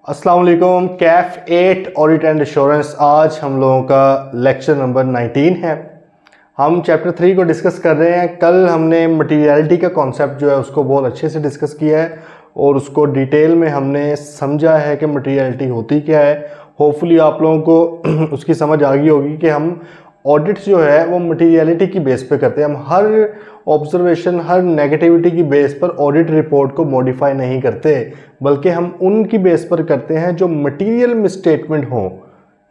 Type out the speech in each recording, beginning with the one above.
अस्सलाम वालेकुम। Kaif 8 audit and assurance, आज हम लोगों का लेक्चर नंबर 19 है। हम चैप्टर 3 को डिस्कस कर रहे हैं। कल हमने मटीरियलिटी का कॉन्सेप्ट जो है उसको बहुत अच्छे से डिस्कस किया है और उसको डिटेल में हमने समझा है कि मटीरियलिटी होती क्या है। होपफुली आप लोगों को उसकी समझ आ गई होगी कि हम ऑडिट्स जो है वो मटीरियलिटी की बेस पे करते हैं। हम हर ऑब्जर्वेशन, हर नेगेटिविटी की बेस पर ऑडिट रिपोर्ट को मॉडिफाई नहीं करते, बल्कि हम उनकी बेस पर करते हैं जो मटीरियल मिसस्टेटमेंट हो।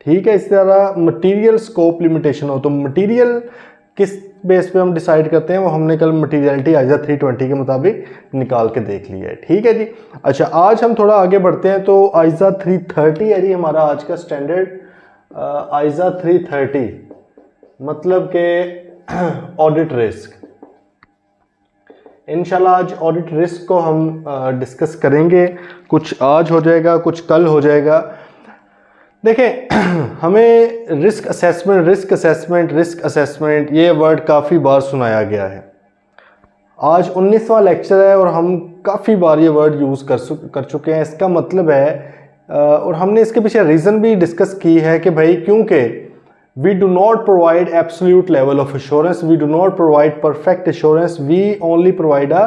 ठीक है, इस तरह मटीरियल स्कोप लिमिटेशन हो तो मटीरियल किस बेस पे हम डिसाइड करते हैं वो हमने कल मटीरियलिटी आइजा 320 के मुताबिक निकाल के देख लिया है। ठीक है जी। अच्छा, आज हम थोड़ा आगे बढ़ते हैं तो आइजा 330 है जी हमारा आज का स्टैंडर्ड। आइजा 330 मतलब के ऑडिट रिस्क। इंशाल्लाह आज ऑडिट रिस्क को हम डिस्कस करेंगे। कुछ आज हो जाएगा, कुछ कल हो जाएगा। देखें, हमें रिस्क असेसमेंट ये वर्ड काफ़ी बार सुनाया गया है। आज 19वां लेक्चर है और हम काफ़ी बार ये वर्ड यूज़ कर चुके हैं। इसका मतलब है और हमने इसके पीछे रीज़न भी डिस्कस की है कि भाई क्योंकि we do not provide absolute level of assurance, we do not provide perfect assurance, we only provide a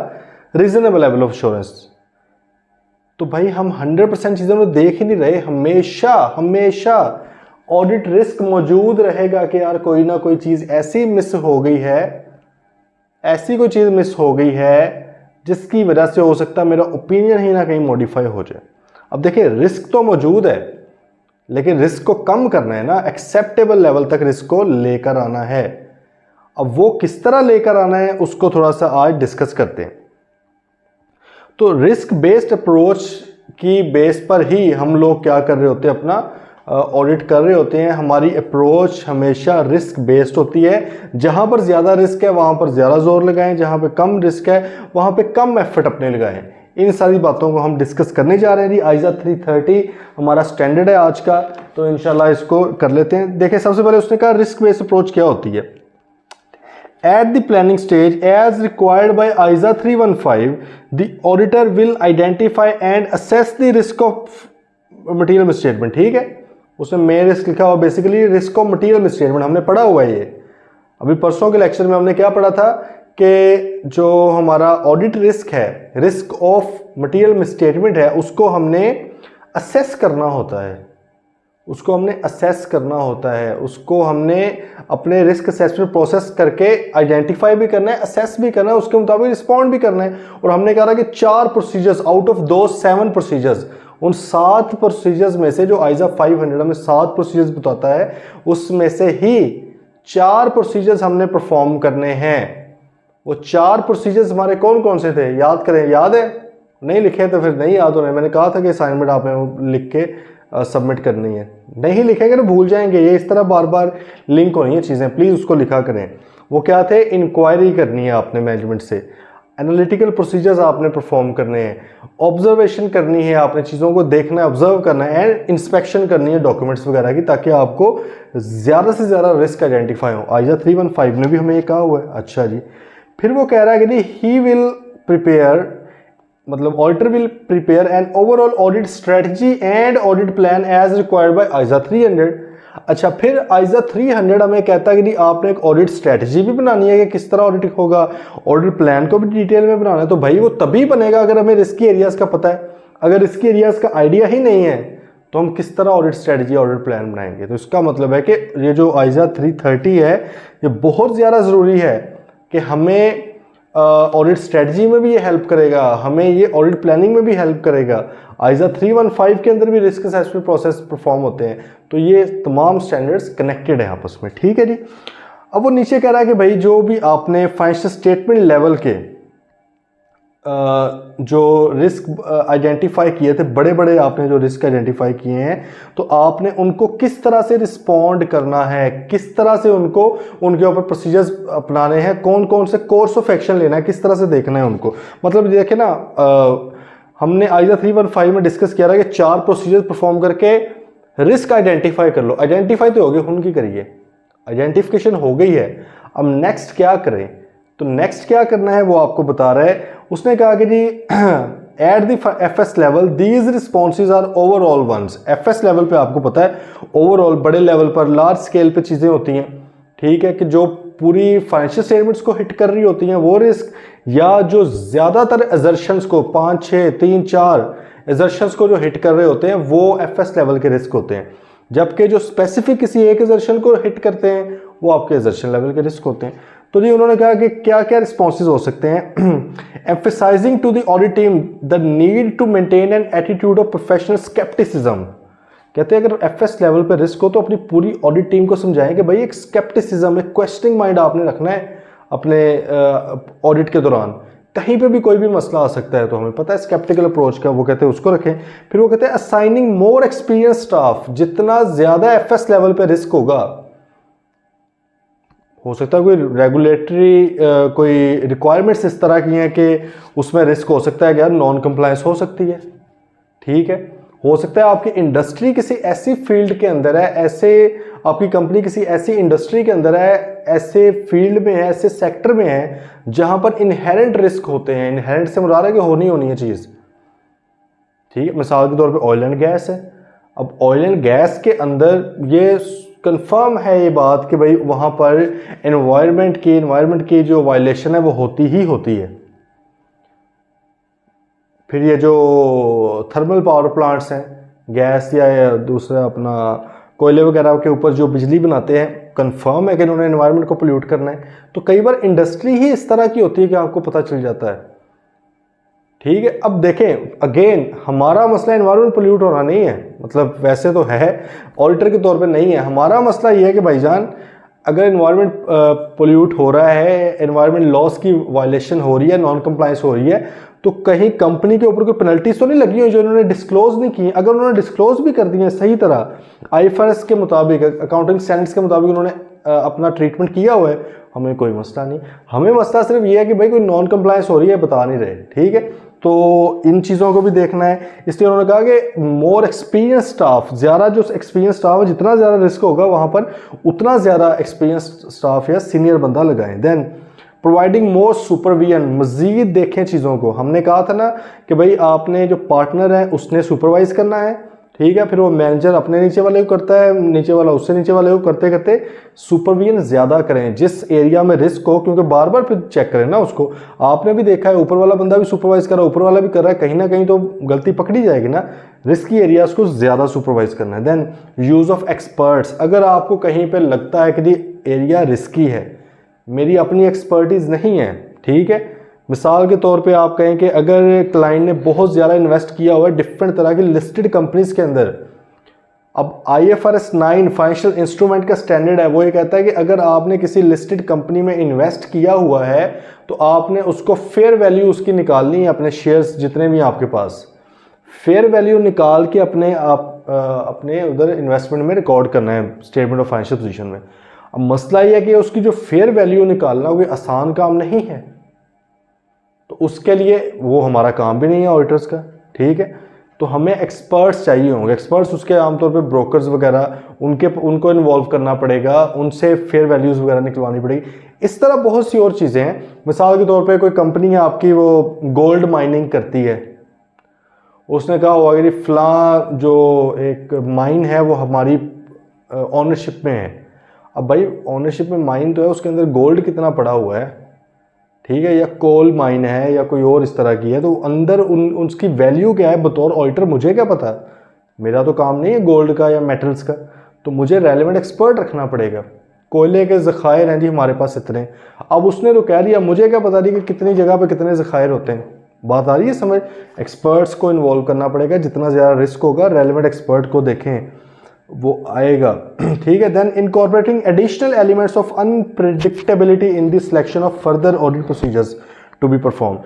reasonable level of assurance। तो भाई हम 100% चीज़ों को देख ही नहीं रहे। हमेशा ऑडिट रिस्क मौजूद रहेगा कि यार कोई ना कोई चीज़ ऐसी मिस हो गई है, ऐसी कोई चीज़ मिस हो गई है जिसकी वजह से हो सकता है मेरा ओपिनियन ही ना कहीं मॉडिफाई हो जाए। अब देखिए, रिस्क तो मौजूद है लेकिन रिस्क को कम करना है ना, एक्सेप्टेबल लेवल तक रिस्क को लेकर आना है। अब वो किस तरह लेकर आना है उसको थोड़ा सा आज डिस्कस करते हैं। तो रिस्क बेस्ड अप्रोच की बेस पर ही हम लोग क्या कर रहे होते हैं, अपना ऑडिट कर रहे होते हैं। हमारी अप्रोच हमेशा रिस्क बेस्ड होती है। जहां पर ज़्यादा रिस्क है वहां पर ज़्यादा जोर लगाएं, जहां पे कम रिस्क है वहां पे कम एफर्ट अपने लगाएं। इन सारी बातों को हम डिस्कस करने जा रहे हैं जी। आइजा 330 हमारा स्टैंडर्ड है आज का, तो इंशाल्लाह इसको कर लेते हैं। देखिए, सबसे पहले उसने कहा रिस्क बेस्ड अप्रोच क्या होती है। At the planning stage as required by ISA 315 the auditor will identify and assess the risk of material misstatement. ठीक है, उसने मेन रिस्क लिखा हुआ, basically risk of material misstatement हमने पढ़ा हुआ है। ये अभी परसों के लेक्चर में हमने क्या पढ़ा था कि जो हमारा ऑडिट रिस्क है, रिस्क ऑफ मटीरियल मिसस्टेटमेंट है, उसको हमने असेस करना होता है। उसको हमने अपने रिस्क असेसमेंट प्रोसेस करके आइडेंटिफाई भी करना है, असेस भी करना है, उसके मुताबिक रिस्पॉन्ड भी करना है। और हमने कहा कि 4 प्रोसीजर्स आउट ऑफ दो 7 प्रोसीजर्स, उन 7 प्रोसीजर्स में से जो आइजा 500 में 7 प्रोसीजर्स बताता है उसमें से ही 4 प्रोसीजर्स हमने परफॉर्म करने हैं। वो 4 प्रोसीजर्स हमारे कौन कौन से थे, याद करें। याद है? नहीं लिखे तो फिर नहीं याद होने। मैंने कहा था कि असाइनमेंट आपने लिख के सबमिट करनी है। नहीं लिखेंगे तो भूल जाएंगे। ये इस तरह बार बार लिंक होनी है चीज़ें, प्लीज़ उसको लिखा करें। वो क्या थे? इंक्वायरी करनी है आपने मैनेजमेंट से, एनालिटिकल प्रोसीजर्स आपने परफॉर्म करने हैं, ऑब्जर्वेशन करनी है, आपने चीज़ों को देखना है, ऑब्जर्व करना है, एंड इंस्पेक्शन करनी है डॉक्यूमेंट्स वगैरह की, ताकि आपको ज़्यादा से ज़्यादा रिस्क आइडेंटिफाई हो। आइजा 315 ने भी हमें ये कहा हुआ है। अच्छा जी, फिर वो कह रहा है कि ही विल प्रिपेयर, मतलब auditor will prepare an overall audit strategy and audit plan as required by ISA 300। अच्छा, फिर आइजा 300 हमें कहता है कि आपने एक ऑडिट स्ट्रेटजी भी बनानी है कि किस तरह ऑडिट होगा, ऑडिट प्लान को भी डिटेल में बनाना है। तो भाई वो तभी बनेगा अगर हमें रिस्की एरियाज का पता है। अगर रिस्की एरियाज का आइडिया ही नहीं है तो हम किस तरह ऑडिट स्ट्रेटजी, ऑडिट प्लान बनाएंगे। तो इसका मतलब है कि ये जो आइजा 330 है ये बहुत ज़्यादा ज़रूरी है कि हमें ऑडिट स्ट्रेटजी में भी ये हेल्प करेगा, हमें ये ऑडिट प्लानिंग में भी हेल्प करेगा। आइजा 315 के अंदर भी रिस्क असेसमेंट प्रोसेस परफॉर्म होते हैं। तो ये तमाम स्टैंडर्ड्स कनेक्टेड है आपस में। ठीक है जी। अब वो नीचे कह रहा है कि भाई जो भी आपने फाइनेंशियल स्टेटमेंट लेवल के जो रिस्क आइडेंटिफाई किए थे, बड़े बड़े आपने जो रिस्क आइडेंटिफाई किए हैं, तो आपने उनको किस तरह से रिस्पॉन्ड करना है, किस तरह से उनको उनके ऊपर प्रोसीजर्स अपनाने हैं, कौन कौन से कोर्स ऑफ एक्शन लेना है, किस तरह से देखना है उनको। मतलब देखें ना, हमने आइजा 315 में डिस्कस किया था कि 4 प्रोसीजर्स परफॉर्म करके रिस्क आइडेंटिफाई कर लो। आइडेंटिफाई तो हो गए, उनकी करिए, आइडेंटिफिकेशन हो गई है। अब नेक्स्ट क्या करें, तो नेक्स्ट क्या करना है वो आपको बता रहा है। उसने कहा कि जी at the FS level these responses are overall ones. FS level पे आपको पता है ओवरऑल बड़े लेवल पर लार्ज स्केल पे चीज़ें होती हैं, ठीक है, कि जो पूरी फाइनेंशियल स्टेटमेंट्स को हिट कर रही होती हैं वो रिस्क, या जो ज़्यादातर एजर्शंस को 5, 6, 3, 4 एजर्शंस को जो हिट कर रहे होते हैं वो FS लेवल के रिस्क होते हैं, जबकि जो स्पेसिफिक किसी एक एजर्शन को हिट करते हैं वो आपके एजर्शन लेवल के रिस्क होते हैं। तो जी उन्होंने कहा कि क्या क्या रिस्पॉन्सेज हो सकते हैं। Emphasising to the audit team the need to maintain an attitude of professional scepticism. कहते हैं अगर FS लेवल पे रिस्क हो तो अपनी पूरी ऑडिट टीम को समझाएं कि भाई एक स्केप्टिसिज्म, एक क्वेश्चनिंग माइंड आपने रखना है अपने ऑडिट के दौरान। कहीं पे भी कोई भी मसला आ सकता है, तो हमें पता है स्केप्टिकल अप्रोच का, वो कहते हैं उसको रखें। फिर वो कहते हैं असाइनिंग मोर एक्सपीरियंस स्टाफ। जितना ज़्यादा FS लेवल पे रिस्क होगा, हो सकता है कोई रेगुलेटरी कोई रिक्वायरमेंट्स इस तरह की हैं कि उसमें रिस्क हो सकता है कि यार नॉन कंप्लायंस हो सकती है, ठीक है। हो सकता है आपकी इंडस्ट्री किसी ऐसी फील्ड के अंदर है, ऐसे आपकी कंपनी किसी ऐसी इंडस्ट्री के अंदर है, ऐसे फील्ड में है, ऐसे सेक्टर में है जहां पर इनहेरेंट रिस्क होते हैं। इनहेरेंट से मुराद है कि होनी है चीज़, ठीक है। मिसाल के तौर पे ऑयल एंड गैस है। अब ऑयल एंड गैस के अंदर ये कंफर्म है ये बात कि भाई वहां पर एनवायरनमेंट की जो वायलेशन है वो होती ही होती है। फिर ये जो थर्मल पावर प्लांट्स हैं, गैस या दूसरा अपना कोयले वगैरह के ऊपर जो बिजली बनाते हैं, कंफर्म है कि इन्होंने एनवायरनमेंट को पोल्यूट करना है। तो कई बार इंडस्ट्री ही इस तरह की होती है कि आपको पता चल जाता है, ठीक है। अब देखें अगेन, हमारा मसला एनवायरनमेंट पोल्यूट होना नहीं है, मतलब वैसे तो है, ऑडिटर के तौर पे नहीं है। हमारा मसला ये है कि भाईजान अगर एनवायरनमेंट पोल्यूट हो रहा है, एनवायरनमेंट लॉस की वायलेशन हो रही है, नॉन कंप्लायंस हो रही है, तो कहीं कंपनी के ऊपर कोई पेनल्टीज तो नहीं लगी हुई जो इन्होंने डिस्क्लोज नहीं की। अगर उन्होंने डिस्क्लोज भी कर दी है सही तरह, IFRS के मुताबिक, अकाउंटिंग स्टैंडर्ड्स के मुताबिक उन्होंने अपना ट्रीटमेंट किया हुआ है, हमें कोई मसला नहीं। हमें मसला सिर्फ ये है कि भाई कोई नॉन कंप्लायंस हो रही है, बता नहीं रहे, ठीक है। तो इन चीज़ों को भी देखना है। इसलिए उन्होंने कहा कि मोर एक्सपीरियंस स्टाफ, ज़्यादा जो एक्सपीरियंस स्टाफ है, जितना ज़्यादा रिस्क होगा वहाँ पर उतना ज़्यादा एक्सपीरियंस स्टाफ या सीनियर बंदा लगाएं। देन प्रोवाइडिंग मोर सुपरविजन, मज़ीद देखें चीज़ों को। हमने कहा था ना कि भाई आपने जो पार्टनर है उसने सुपरवाइज करना है, ठीक है। फिर वो मैनेजर अपने नीचे वाले को करता है, नीचे वाला उससे नीचे वाले को करते करते सुपरविजन ज़्यादा करें जिस एरिया में रिस्क हो, क्योंकि बार बार फिर चेक करें ना उसको। आपने भी देखा है ऊपर वाला बंदा भी सुपरवाइज कर रहा है, ऊपर वाला भी कर रहा है, कहीं ना कहीं तो गलती पकड़ी जाएगी ना। रिस्की एरियाज़ को ज़्यादा सुपरवाइज करना है। Then use of experts. अगर आपको कहीं पर लगता है कि ये एरिया रिस्की है, मेरी अपनी एक्सपर्टीज़ नहीं है, ठीक है। मिसाल के तौर पे आप कहें कि अगर क्लाइंट ने बहुत ज़्यादा इन्वेस्ट किया हुआ है डिफरेंट तरह की लिस्टेड कंपनीज के अंदर, अब IFRS 9 फाइनेंशियल इंस्ट्रूमेंट का स्टैंडर्ड है, वो ये कहता है कि अगर आपने किसी लिस्टेड कंपनी में इन्वेस्ट किया हुआ है तो आपने उसको फेयर वैल्यू उसकी निकालनी है, अपने शेयर्स जितने भी आपके पास, फेयर वैल्यू निकाल के अपने उधर इन्वेस्टमेंट में रिकॉर्ड करना है स्टेटमेंट ऑफ फाइनेंशियल पोजीशन में। अब मसला ये है कि उसकी जो फेयर वैल्यू निकालना कोई आसान काम नहीं है, तो उसके लिए वो हमारा काम भी नहीं है ऑडिटर्स का, ठीक है। तो हमें एक्सपर्ट्स चाहिए होंगे। एक्सपर्ट्स उसके आमतौर पे ब्रोकर्स वगैरह, उनको इन्वॉल्व करना पड़ेगा, उनसे फेयर वैल्यूज़ वगैरह निकलवानी पड़ेगी। इस तरह बहुत सी और चीज़ें हैं। मिसाल के तौर पे कोई कंपनी है आपकी, वो गोल्ड माइनिंग करती है, उसने कहा हुआ कि फ़लाँ जो एक माइन है वो हमारी ऑनरशिप में है। अब भाई ऑनरशिप में माइन तो है, उसके अंदर गोल्ड कितना पड़ा हुआ है, ठीक है, या कोल माइन है या कोई और इस तरह की है, तो अंदर उसकी वैल्यू क्या है बतौर ऑडिटर मुझे क्या पता। मेरा तो काम नहीं है गोल्ड का या मेटल्स का, तो मुझे रेलेवेंट एक्सपर्ट रखना पड़ेगा। कोयले के ज़खायर हैं जी हमारे पास इतने, अब उसने तो कह दिया, मुझे क्या पता नहीं कि कितनी जगह पे कितने ज़खायर होते हैं। बात आ रही है समझ। एक्सपर्ट्स को इन्वॉल्व करना पड़ेगा, जितना ज़्यादा रिस्क होगा रेलेवेंट एक्सपर्ट को देखें वो आएगा, ठीक है। Then incorporating additional elements of unpredictability in the selection of further audit procedures to be perform.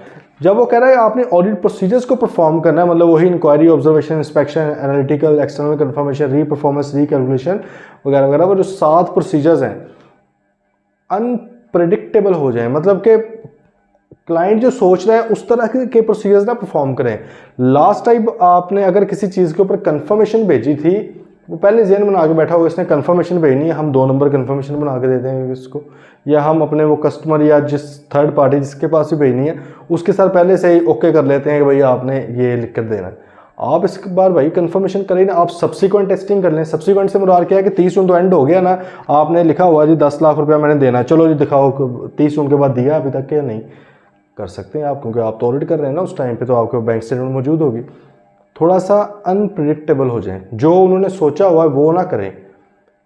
जब वो कह रहा है आपने ऑडिट प्रोसीजर्स को परफॉर्म करना है, मतलब वही inquiry, observation, inspection, analytical, external confirmation, re performance, recalculation वगैरह वगैरह, वो जो 7 प्रोसीजर्स हैं अनप्रेडिक्टेबल हो जाए, मतलब कि क्लाइंट जो सोच रहा है उस तरह के प्रोसीजर्स ना परफॉर्म करें। लास्ट टाइम आपने अगर किसी चीज़ के ऊपर कंफर्मेशन भेजी थी वो पहले जेन बना के बैठा होगा, इसने कंफर्मेशन भेजनी है, हम 2 नंबर कंफर्मेशन बना के दे देंगे इसको, या हम अपने वो कस्टमर या जिस थर्ड पार्टी जिसके पास भी भेजनी है उसके साथ पहले से ही ओके कर लेते हैं कि भाई आपने ये लिख कर देना है। आप इस बार भाई कंफर्मेशन करें ना, आप सब्सिक्वेंट टेस्टिंग कर लें। सब्सिक्वेंट से मुराद क्या है कि 30 जून तो एंड हो गया ना, आपने लिखा हुआ जी 10 लाख रुपया मैंने देना है, चलो जी दिखाओ 30 जून के बाद दिया अभी तक, या नहीं कर सकते हैं आप, क्योंकि आप तो ऑडिट कर रहे हैं ना उस टाइम पे, तो आपके बैंक स्टेटमेंट मौजूद होगी। थोड़ा सा अनप्रिडिक्टेबल हो जाए, जो उन्होंने सोचा हुआ है वो ना करें,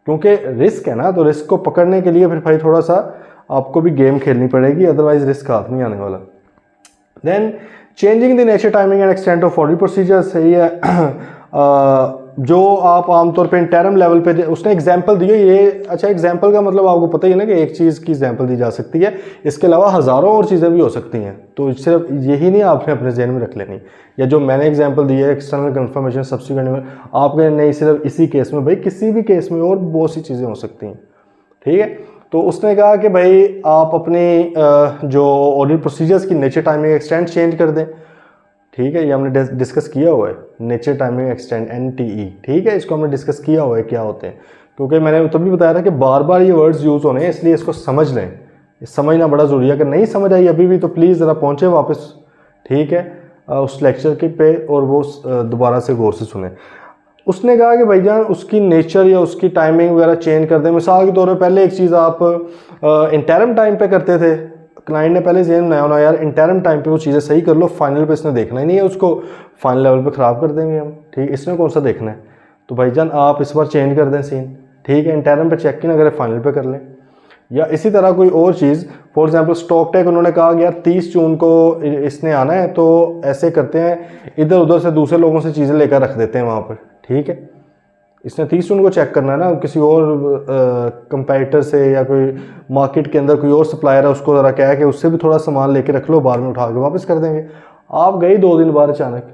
क्योंकि रिस्क है ना, तो रिस्क को पकड़ने के लिए फिर भाई थोड़ा सा आपको भी गेम खेलनी पड़ेगी, अदरवाइज रिस्क हाथ नहीं आने वाला। Then changing the nature, timing and extent of audit procedure, सही है। जो आप आमतौर पे इंटरम लेवल पे, उसने एग्जांपल दी है ये, अच्छा एग्जांपल का मतलब आपको पता ही है ना कि एक चीज़ की एग्जांपल दी जा सकती है, इसके अलावा हज़ारों और चीज़ें भी हो सकती हैं, तो सिर्फ यही नहीं आपने अपने जहन में रख लेनी, या जो मैंने एग्जांपल दी है एक्सटर्नल कंफर्मेशन सब्सिक्वेंट में, आपके नहीं सिर्फ इसी केस में, भाई किसी भी केस में और बहुत सी चीज़ें हो सकती हैं, ठीक है। तो उसने कहा कि भाई आप अपनी जो ऑडिट प्रोसीजर्स की नेचर, टाइमिंग, एक्सटेंट चेंज कर दें, ठीक है। ये हमने डिस्कस किया हुआ है, नेचर, टाइमिंग, एक्सटेंट, NTE, ठीक है, इसको हमने डिस्कस किया हुआ है क्या होते हैं, क्योंकि मैंने तभी बताया था कि बार बार ये वर्ड्स यूज़ होने हैं, इसलिए इसको समझ लें, समझना बड़ा ज़रूरी है। अगर नहीं समझ आई अभी भी तो प्लीज़ ज़रा पहुँचे वापस, ठीक है, उस लेक्चर के पे, और वो दोबारा से गौर से सुने। उसने कहा कि भाईजान उसकी नेचर या उसकी टाइमिंग वगैरह चेंज कर दें। मिसाल के तौर पे पहले एक चीज़ आप इंटरम टाइम पे करते थे, क्लाइंट ने पहले जेन बनाया होना यार इंटरम टाइम पे वो चीज़ें सही कर लो, फाइनल पे इसने देखना ही नहीं है, उसको फाइनल लेवल पे ख़राब कर देंगे हम, ठीक, इसने कौन सा देखना है। तो भाईजान आप इस बार चेंज कर दें सीन, ठीक है, इंटरम पे चेक ही ना करें, फाइनल पे कर लें। या इसी तरह कोई और चीज़, फॉर एग्जांपल स्टॉक टेक, उन्होंने कहा कि यार 30 जून को इसने आना है, तो ऐसे करते हैं इधर उधर से दूसरे लोगों से चीज़ें लेकर रख देते हैं वहाँ पर, ठीक है। इसने 30 जून को चेक करना है ना, किसी और कंपेटिटर से या कोई मार्केट के अंदर कोई और सप्लायर है उसको ज़रा क्या है कि उससे भी थोड़ा सामान लेके रख लो, बाद में उठा के वापस कर देंगे। आप गई 2 दिन बाद अचानक,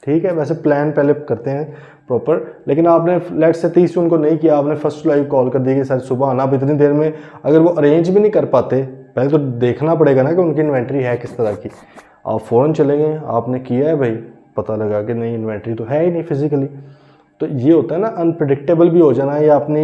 ठीक है, वैसे प्लान पहले करते हैं प्रॉपर, लेकिन आपने लेट से 30 जून को नहीं किया, आपने 1 जुलाई को कॉल कर दी कि सर सुबह आना, अब इतनी देर में अगर वो अरेंज भी नहीं कर पाते, पहले तो देखना पड़ेगा ना कि उनकी इन्वेंट्री है किस तरह की। आप फ़ौरन चले गए, आपने किया है भाई, पता लगा कि नहीं इन्वेंट्री तो है ही नहीं फिजिकली, तो ये होता है ना अनप्रिडिक्टेबल भी हो जाना, या अपनी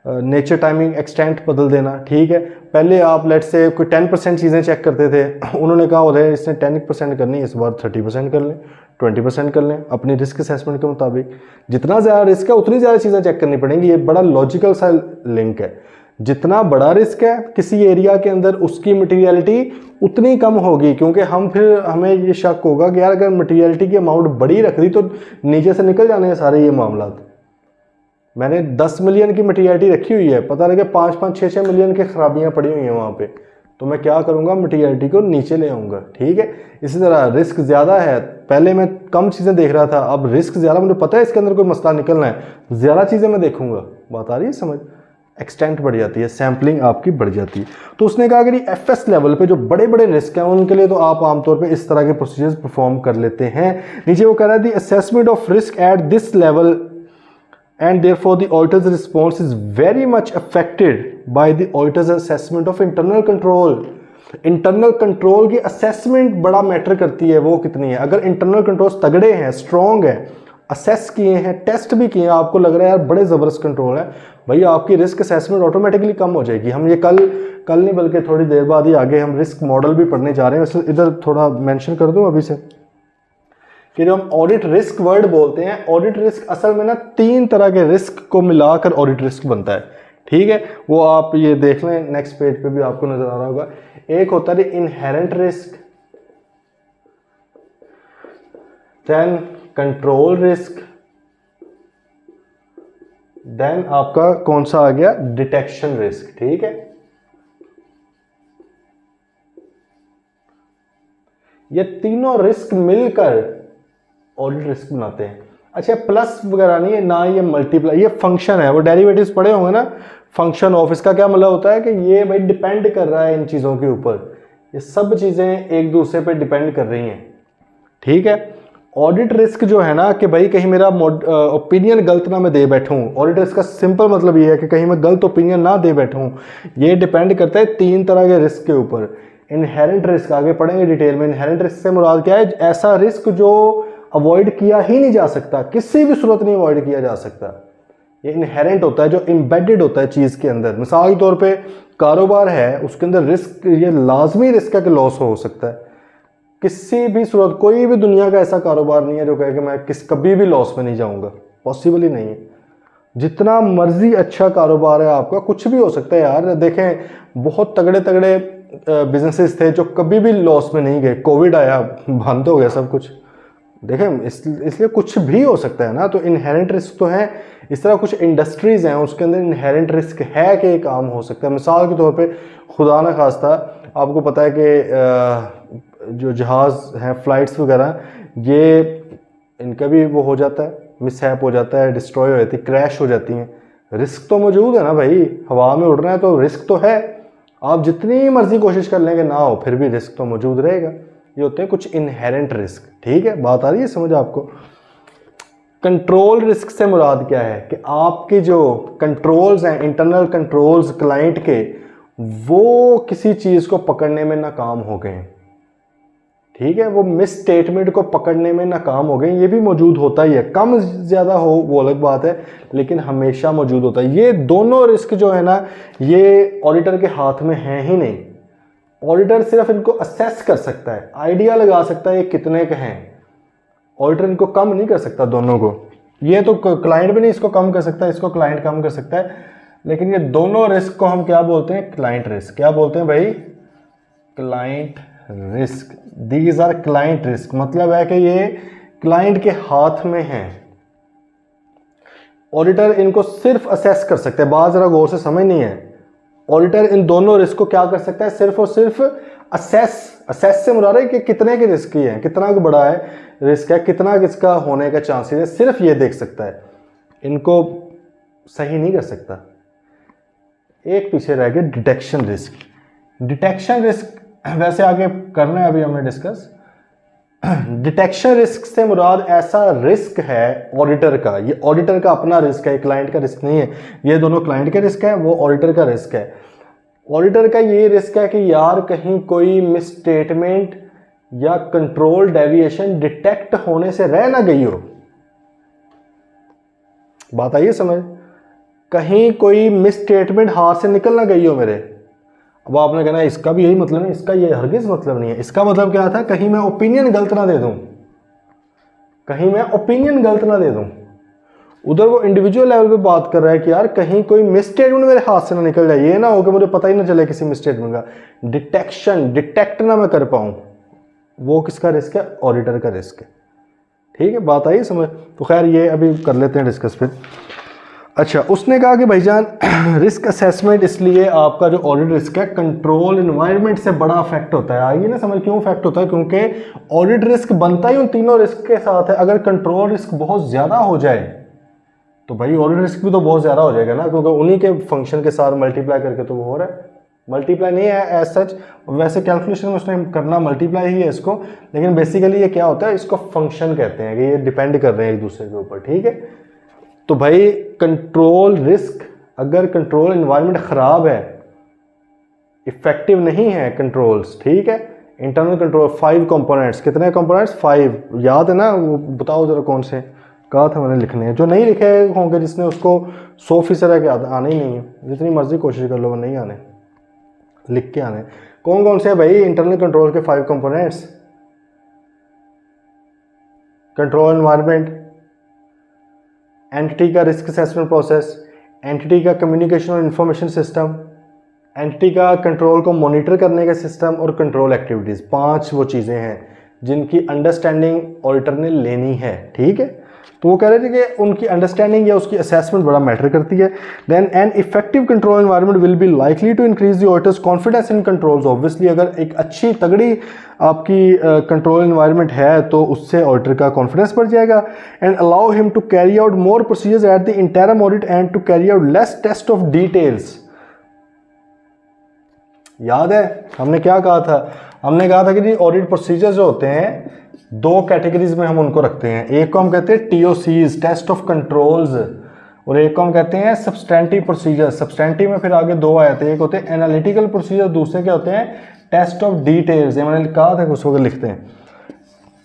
नेचर, टाइमिंग, एक्सटेंट बदल देना, ठीक है। पहले आप लेट से कोई 10% चीज़ें चेक करते थे, उन्होंने कहा हो रहा है इसने 10% करनी है, इस बार 30% कर लें, 20% कर लें, अपनी रिस्क असेसमेंट के मुताबिक। जितना ज़्यादा रिस्क है उतनी ज़्यादा चीज़ें चेक करनी पड़ेंगी, ये बड़ा लॉजिकल सा लिंक है। जितना बड़ा रिस्क है किसी एरिया के अंदर, उसकी मटीरियलिटी उतनी कम होगी, क्योंकि हमें ये शक होगा कि यार अगर मटीरियलिटी की अमाउंट बड़ी रख दी तो नीचे से निकल जाने हैं सारे ये मामला। मैंने 10 मिलियन की मटीरियलिटी रखी हुई है, पता लगे 5-5, 6-6 मिलियन की खराबियां पड़ी हुई हैं वहाँ पे, तो मैं क्या करूँगा, मटीरियलिटी को नीचे ले आऊँगा, ठीक है। इसी तरह रिस्क ज़्यादा है, पहले मैं कम चीज़ें देख रहा था, अब रिस्क ज़्यादा, मुझे पता है इसके अंदर कोई मसला निकलना है, ज़्यादा चीज़ें मैं देखूँगा, बात आ रही है समझ, एक्सटेंट बढ़ जाती है, सैम्पलिंग आपकी बढ़ जाती है। तो उसने कहा कि FS लेवल पे जो बड़े बड़े रिस्क हैं उनके लिए तो आप आमतौर पे इस तरह के प्रोसीजर्स परफॉर्म कर लेते हैं। नीचे वो कह रहा है दी assessment of risk at this level and therefore the auditor's response is very much affected by the auditor's assessment of internal control। Internal control की असेसमेंट बड़ा मैटर करती है, वो कितनी है। अगर इंटरनल कंट्रोल्स तगड़े हैं, स्ट्रॉन्ग है, असेस किए हैं, टेस्ट भी किए हैं, आपको लग रहा है यार बड़े ज़बरदस्त कंट्रोल है, भाई आपकी रिस्क असेसमेंट ऑटोमेटिकली कम हो जाएगी। हम ये कल नहीं बल्कि थोड़ी देर बाद ही आगे हम रिस्क मॉडल भी पढ़ने जा रहे हैं, वैसे इधर थोड़ा मेंशन कर दूं अभी से कि जो हम ऑडिट रिस्क वर्ड बोलते हैं, ऑडिट रिस्क असल में ना 3 तरह के रिस्क को मिलाकर ऑडिट रिस्क बनता है, ठीक है। वो आप ये देख लें, नेक्स्ट पेज पे भी आपको नजर आ रहा होगा। एक होता है inherent risk, then control risk, then आपका कौन सा आ गया, डिटेक्शन रिस्क, ठीक है। ये तीनों रिस्क मिलकर ऑडिट रिस्क बनाते हैं। अच्छा, प्लस वगैरह नहीं है ना, ये मल्टीप्लाई, ये फंक्शन है, वो डेरिवेटिव्स पढ़े होंगे ना, फंक्शन ऑफ, इसका क्या मतलब होता है कि ये भाई डिपेंड कर रहा है इन चीज़ों के ऊपर, ये सब चीज़ें एक दूसरे पे डिपेंड कर रही हैं, ठीक है। ऑडिट रिस्क जो है ना कि भाई कहीं मेरा ओपिनियन गलत ना मैं दे बैठूं, ऑडिट रिस्क का सिंपल मतलब ये है कि कहीं मैं गलत ओपिनियन ना दे बैठूं, ये डिपेंड करता है 3 तरह के रिस्क के ऊपर। इनहेरेंट रिस्क आगे पढ़ेंगे डिटेल में। इनहेरेंट रिस्क से मुराद क्या है, ऐसा रिस्क जो अवॉइड किया ही नहीं जा सकता, किसी भी सूरत नहीं अवॉइड किया जा सकता। ये इनहेरेंट होता है, जो एम्बेडेड होता है चीज़ के अंदर। मिसाल के तौर पे कारोबार है, उसके अंदर रिस्क, ये लाजमी रिस्क है कि लॉस हो सकता है। किसी भी सूरत, कोई भी दुनिया का ऐसा कारोबार नहीं है जो कहे कि मैं कभी भी लॉस में नहीं जाऊंगा, पॉसिबल ही नहीं है। जितना मर्जी अच्छा कारोबार है आपका, कुछ भी हो सकता है यार। देखें, बहुत तगड़े तगड़े बिजनेसेस थे जो कभी भी लॉस में नहीं गए, कोविड आया बंद हो गया सब कुछ। देखें, इसलिए कुछ भी हो सकता है ना, तो इनहेरेंट रिस्क तो है। इस तरह कुछ इंडस्ट्रीज हैं उसके अंदर इनहेरेंट रिस्क है कि ये काम हो सकता है। मिसाल के तौर पे खुदा न खास्ता, आपको पता है कि जो जहाज़ हैं, फ्लाइट्स वगैरह, ये इनका भी वो हो जाता है, मिसहैप हो जाता है, डिस्ट्रॉय हो जाती है, क्रैश हो जाती हैं। रिस्क तो मौजूद है ना भाई, हवा में उड़ रहे हैं तो रिस्क तो है। आप जितनी मर्जी कोशिश कर लेंगे ना हो, फिर भी रिस्क तो मौजूद रहेगा। ये होते हैं कुछ इनहेरेंट रिस्क। ठीक है, बात आ रही है समझ आपको। कंट्रोल रिस्क से मुराद क्या है कि आपके जो कंट्रोल्स हैं, इंटरनल कंट्रोल्स क्लाइंट के, वो किसी चीज़ को पकड़ने में नाकाम हो गए। ठीक है, वो मिस स्टेटमेंट को पकड़ने में नाकाम हो गए। ये भी मौजूद होता ही है, कम ज़्यादा हो वो अलग बात है, लेकिन हमेशा मौजूद होता है। ये दोनों रिस्क जो है ना, ये ऑडिटर के हाथ में हैं ही नहीं। ऑडिटर सिर्फ इनको असेस कर सकता है, आइडिया लगा सकता है ये कितने के हैं। ऑडिटर इनको कम नहीं कर सकता दोनों को। ये तो क्लाइंट भी नहीं इसको कम कर सकता, इसको क्लाइंट कम कर सकता है। लेकिन ये दोनों रिस्क को हम क्या बोलते हैं? Client risk. क्या बोलते हैं भाई? Client risk. These are client risk. मतलब है कि ये क्लाइंट के हाथ में है। ऑडिटर इनको सिर्फ असेस कर सकते हैं। बात जरा गौर से समझ नहीं है। ऑडिटर इन दोनों रिस्क को क्या कर सकता है? सिर्फ और सिर्फ असेस। असेस से मुराद है कि कितने के रिस्क ही है, कितना बड़ा है रिस्क है, कितना किसका होने का चांसेस है, सिर्फ ये देख सकता है। इनको सही नहीं कर सकता। एक पीछे रह गया डिटेक्शन रिस्क। डिटेक्शन रिस्क वैसे आगे करना है अभी हमें डिस्कस। डिटेक्शन रिस्क से मुराद ऐसा रिस्क है ऑडिटर का, ये ऑडिटर का अपना रिस्क है, क्लाइंट का रिस्क नहीं है। ये दोनों क्लाइंट के रिस्क है, वो ऑडिटर का रिस्क है। ऑडिटर का ये रिस्क है कि यार कहीं कोई मिसस्टेटमेंट या कंट्रोल डेविएशन डिटेक्ट होने से रह ना गई हो। बात आई समझ? कहीं कोई मिसस्टेटमेंट हाथ से निकल ना गई हो मेरे। अब आपने कहना इसका भी यही मतलब है, इसका ये हरगिज मतलब नहीं है। इसका मतलब क्या था? कहीं मैं ओपिनियन गलत ना दे दूं, कहीं मैं ओपिनियन गलत ना दे दूं। उधर वो इंडिविजुअल लेवल पे बात कर रहा है कि यार कहीं कोई मिसस्टेटमेंट मेरे हाथ से ना निकल जाए, ये ना हो कि मुझे पता ही ना चले किसी मिसस्टेटमेंट का। डिटेक्शन, डिटेक्ट ना मैं कर पाऊं, वो किसका रिस्क है? ऑडिटर का रिस्क है। ठीक है, बात आई समझ? तो खैर ये अभी कर लेते हैं डिस्कस फिर। अच्छा, उसने कहा कि भाईजान रिस्क असेसमेंट, इसलिए आपका जो ऑडिट रिस्क है कंट्रोल एनवायरनमेंट से बड़ा अफेक्ट होता है। आइए ना समझ क्यों अफेक्ट होता है? क्योंकि ऑडिट रिस्क बनता ही उन तीनों रिस्क के साथ है। अगर कंट्रोल रिस्क बहुत ज़्यादा हो जाए तो भाई ऑडिट रिस्क भी तो बहुत ज़्यादा हो जाएगा ना, क्योंकि उन्हीं के फंक्शन के साथ मल्टीप्लाई करके तो वो हो रहा है। मल्टीप्लाई नहीं है एज सच, वैसे कैलकुलेशन में उसने करना मल्टीप्लाई ही है इसको, लेकिन बेसिकली ये क्या होता है, इसको फंक्शन कहते हैं कि ये डिपेंड कर रहे हैं एक दूसरे के ऊपर। ठीक है, तो भाई कंट्रोल रिस्क, अगर कंट्रोल एनवायरनमेंट ख़राब है, इफेक्टिव नहीं है कंट्रोल्स, ठीक है, इंटरनल कंट्रोल 5 कंपोनेंट्स, कितने कंपोनेंट्स? 5। याद है ना? वो बताओ जरा कौन से कहा था मैंने लिखने हैं। जो नहीं लिखे होंगे, जिसने उसको 100% है कि आने ही नहीं है, जितनी मर्जी कोशिश कर लो वो नहीं आने, लिख के आने। कौन कौन से है भाई इंटरनल कंट्रोल के 5 कंपोनेंट्स? कंट्रोल एनवायरनमेंट, एंटिटी का रिस्क असेसमेंट प्रोसेस, एंटिटी का कम्युनिकेशन और इंफॉर्मेशन सिस्टम, एंटिटी का कंट्रोल को मॉनिटर करने का सिस्टम, और कंट्रोल एक्टिविटीज़। 5 वो चीज़ें हैं जिनकी अंडरस्टैंडिंग ऑडिटर ने लेनी है। ठीक है, तो वो कह रहे थे कि उनकी अंडरस्टैंडिंग या उसकी असेसमेंट बड़ा मैटर करती है। Then an effective control environment will be likely to increase the auditor's confidence in controls. Obviously अगर एक अच्छी तगड़ी आपकी कंट्रोल एनवायरनमेंट है तो उससे ऑडिटर का कॉन्फिडेंस बढ़ जाएगा। And allow him to carry out more procedures at the interim audit and to carry out less test of details. याद है हमने क्या कहा था? हमने कहा था कि जी ऑडिट प्रोसीजर जो होते हैं 2 कैटेगरीज में हम उनको रखते हैं। एक को हम कहते हैं TOCs, टेस्ट ऑफ कंट्रोल्स, और एक को हम कहते हैं सब्सटेंटिव प्रोसीजर। सब्सटेंटिव में फिर आगे 2 आए थे, एक होते हैं एनालिटिकल प्रोसीजर, दूसरे क्या होते हैं? Test of details. ये मैंने कहा था कि उसको लिखते हैं।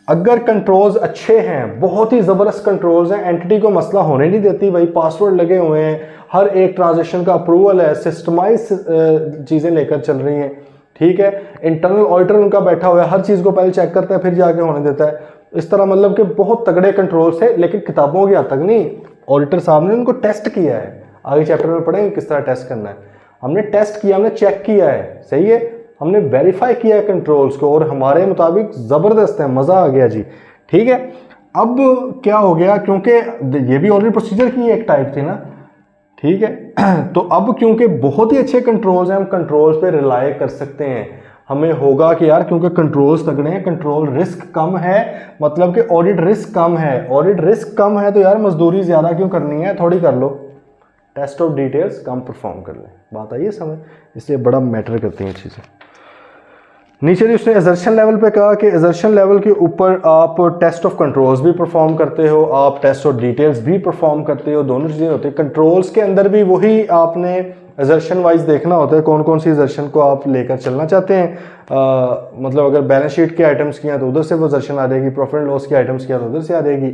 अगर कंट्रोल्स अच्छे हैं, बहुत ही ज़बरदस्त कंट्रोल्स हैं, एंटिटी को मसला होने नहीं देती भाई, पासवर्ड लगे हुए हैं, हर एक ट्रांजेक्शन का अप्रूवल है, सिस्टमाइज चीज़ें लेकर चल रही हैं, ठीक है, इंटरनल ऑडिटर उनका बैठा हुआ है, हर चीज़ को पहले चेक करता है फिर जाके होने देता है, इस तरह मतलब कि बहुत तगड़े कंट्रोल्स है, लेकिन किताबों की हद तक नहीं। ऑडिटर साहब ने उनको टेस्ट किया है, आगे चैप्टर में पढ़ेंगे किस तरह टेस्ट करना है। हमने टेस्ट किया, हमने चेक किया है, सही है, हमने वेरीफाई किया है कंट्रोल्स को और हमारे मुताबिक ज़बरदस्त है, मज़ा आ गया जी, ठीक है। अब क्या हो गया, क्योंकि ये भी ऑडिट प्रोसीजर की एक टाइप थी ना, ठीक है तो अब क्योंकि बहुत ही अच्छे कंट्रोल्स हैं, हम कंट्रोल्स पे रिलाय कर सकते हैं। हमें होगा कि यार क्योंकि कंट्रोल्स तगड़े हैं, कंट्रोल रिस्क कम है, मतलब कि ऑडिट रिस्क कम है, ऑडिट रिस्क कम है तो यार मजदूरी ज़्यादा क्यों करनी है, थोड़ी कर लो, टेस्ट ऑफ डिटेल्स कम परफॉर्म कर लें, बात आई है समझ, इसलिए बड़ा मैटर करती हैं चीज़ें। नीचे भी उसने एजर्शन लेवल पे कहा कि एजर्शन लेवल के ऊपर आप टेस्ट ऑफ कंट्रोल्स भी परफॉर्म करते हो, आप टेस्ट ऑफ डिटेल्स भी परफॉर्म करते हो, दोनों चीज़ें होती है। कंट्रोल्स के अंदर भी वही आपने एजर्शन वाइज देखना होता है, कौन कौन सी एजर्शन को आप लेकर चलना चाहते हैं। मतलब अगर बैलेंस शीट के आइटम्स किया तो उधर से वो एजर्शन आ जाएगी, प्रॉफिट एंड लॉस के आइटम्स किया तो उधर से आ जाएगी।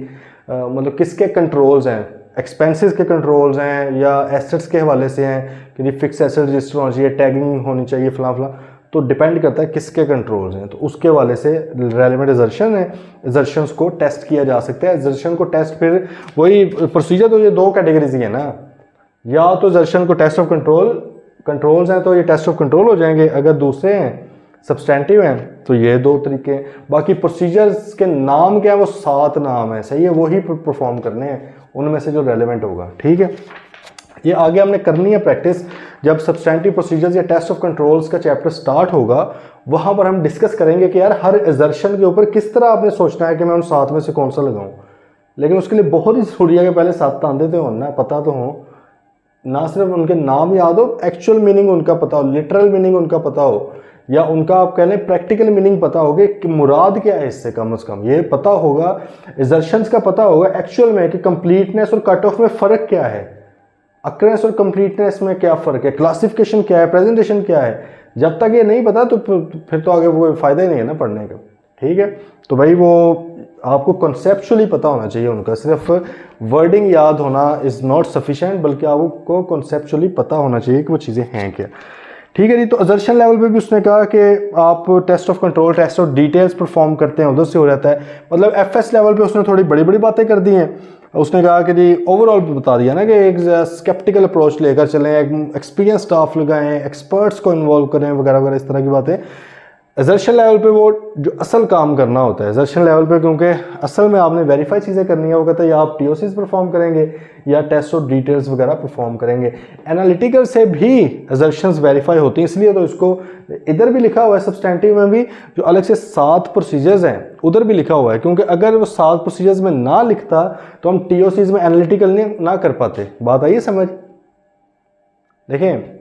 मतलब किसके कंट्रोल्स हैं, एक्सपेंसेस के कंट्रोल्स हैं या एसेट्स के हवाले से हैं कि फिक्स एसेट रजिस्टर होना चाहिए, टैगिंग होनी चाहिए, फला फला, तो डिपेंड करता है किसके कंट्रोल्स हैं, तो उसके हवाले से रेलेवेंट एजर्शन है, एजर्शंस को टेस्ट किया जा सकता है। एजर्शन को टेस्ट फिर वही प्रोसीजर, तो ये दो कैटेगरीज ही है ना, या तो एजर्शन को टेस्ट ऑफ कंट्रोल्स हैं तो ये टेस्ट ऑफ कंट्रोल हो जाएंगे, अगर दूसरे हैं सब्सटेंटिव हैं तो ये दो तरीके हैं। बाकी प्रोसीजर्स के नाम क्या है, वो 7 नाम है, सही है, वही परफॉर्म करने हैं, उनमें से जो रेलेवेंट होगा, ठीक है। ये आगे हमने करनी है प्रैक्टिस, जब सब्सटेंटिव प्रोसीजर्स या टेस्ट ऑफ कंट्रोल्स का चैप्टर स्टार्ट होगा, वहाँ पर हम डिस्कस करेंगे कि यार हर एजर्शन के ऊपर किस तरह आपने सोचना है कि मैं उन 7 में से कौन सा लगाऊं। लेकिन उसके लिए बहुत ही जरूरी है कि पहले 7 आंदे तो हो ना, पता तो हो, ना सिर्फ उनके नाम याद हो, एक्चुअल मीनिंग उनका पता हो, लिटरल मीनिंग उनका पता हो, या उनका आप कह लें प्रैक्टिकल मीनिंग पता होगा कि मुराद क्या है इससे, कम से कम ये पता होगा, एजर्शंस का पता होगा एक्चुअल में कि कंप्लीटनेस और कट ऑफ में फ़र्क क्या है, अक्रेंस और कंप्लीटनेस में क्या फ़र्क है, क्लासिफिकेशन क्या है, प्रेजेंटेशन क्या है। जब तक ये नहीं पता तो फिर तो आगे वो फ़ायदा ही नहीं है ना पढ़ने का, ठीक है। तो भाई वो आपको कॉन्सेप्चुअली पता होना चाहिए उनका, सिर्फ वर्डिंग याद होना इज़ नॉट सफिशेंट, बल्कि आपको कॉन्सेप्चुअली पता होना चाहिए कि वो चीज़ें हैं क्या, ठीक है जी। तो एजर्शन लेवल पे भी उसने कहा कि आप test of control, test of details perform करते हैं, उधर से हो जाता है। मतलब एफएस लेवल पे उसने थोड़ी बड़ी बड़ी बातें कर दी हैं, उसने कहा कि जी ओवरऑल बता दिया ना कि एक स्केप्टिकल अप्रोच लेकर चलें, एक एक्सपीरियंस स्टाफ लगाएं, एक्सपर्ट्स को इन्वॉल्व करें वगैरह वगैरह, इस तरह की बातें। एजर्शन लेवल पे वो जो असल काम करना होता है एजर्शन लेवल पे, क्योंकि असल में आपने वेरीफाई चीज़ें करनी है, वो कहता है या आप टीओसीज परफॉर्म करेंगे या टेस्ट ऑफ डिटेल्स वगैरह परफॉर्म करेंगे। एनालिटिकल से भी एजर्शंस वेरीफाई होती हैं, इसलिए तो इसको इधर भी लिखा हुआ है, सब्सटेंटिव में भी जो अलग से 7 प्रोसीजर्स हैं उधर भी लिखा हुआ है, क्योंकि अगर वो 7 प्रोसीजर्स में ना लिखता तो हम टीओसीज में एनालिटिकल ना कर पाते। बात आई समझ, देखें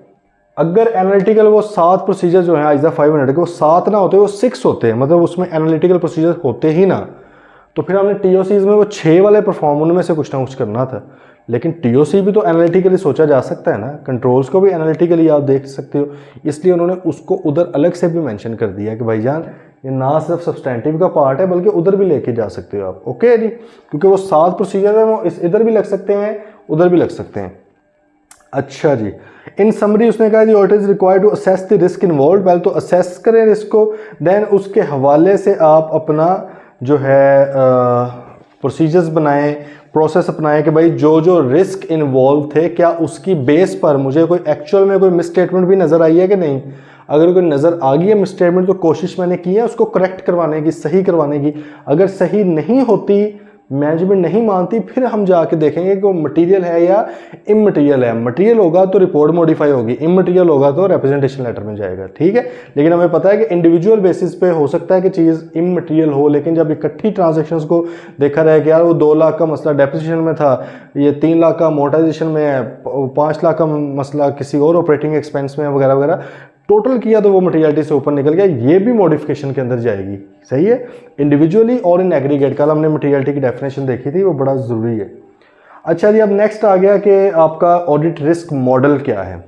अगर एनालिटिकल वो 7 प्रोसीजर जो हैं आइजा 500 के, वो 7 ना होते, वो 6 होते हैं, मतलब उसमें एनालिटिकल प्रोसीजर होते ही ना, तो फिर हमने टीओसीज में वो 6 वाले परफॉर्म, उनमें से कुछ ना कुछ करना था। लेकिन टीओसी भी तो एनालिटिकली सोचा जा सकता है ना, कंट्रोल्स को भी एनालिटिकली आप देख सकते हो, इसलिए उन्होंने उसको उधर अलग से भी मेंशन कर दिया कि भाईजान ये ना सिर्फ सब्सटेंटिव का पार्ट है बल्कि उधर भी लेके जा सकते हो आप, ओके जी। क्योंकि वो 7 प्रोसीजर है, वो इधर भी लग सकते हैं, उधर भी लग सकते हैं। अच्छा जी, इन समरी उसने कहा जी auditor is required to assess the risk involve, पहले तो असेस करें रिस्क को, देन उसके हवाले से आप अपना जो है प्रोसीजर्स बनाएं, प्रोसेस अपनाएं कि भाई जो जो रिस्क इन्वॉल्व थे क्या उसकी बेस पर मुझे कोई एक्चुअल में कोई मिसस्टेटमेंट भी नज़र आई है कि नहीं। अगर कोई नज़र आ गई है मिसस्टेटमेंट तो कोशिश मैंने की है उसको करेक्ट करवाने की, सही करवाने की। अगर सही नहीं होती, मैनेजमेंट नहीं मानती, फिर हम जाके देखेंगे कि वो मटेरियल है या इमटेरियल है। मटेरियल होगा तो रिपोर्ट मॉडिफाई होगी, इमटेरियल होगा तो रिप्रेजेंटेशन लेटर में जाएगा, ठीक है। लेकिन हमें पता है कि इंडिविजुअल बेसिस पे हो सकता है कि चीज़ इमटेरियल हो, लेकिन जब इकट्ठी ट्रांजेक्शंस को देखा रहा है कि यार वो 2 लाख का मसला डेप्रिसिएशन में था, ये 3 लाख का अमोर्टाइजेशन में है, 5 लाख का मसला किसी और ऑपरेटिंग एक्सपेंस में वगैरह वगैरह, टोटल किया तो वो मटेरियलिटी से ऊपर निकल गया, ये भी मॉडिफिकेशन के अंदर जाएगी, सही है। इंडिविजुअली और इन एग्रीगेट, कल हमने मटेरियलिटी की डेफिनेशन देखी थी, वो बड़ा ज़रूरी है। अच्छा जी, अब नेक्स्ट आ गया कि आपका ऑडिट रिस्क मॉडल क्या है।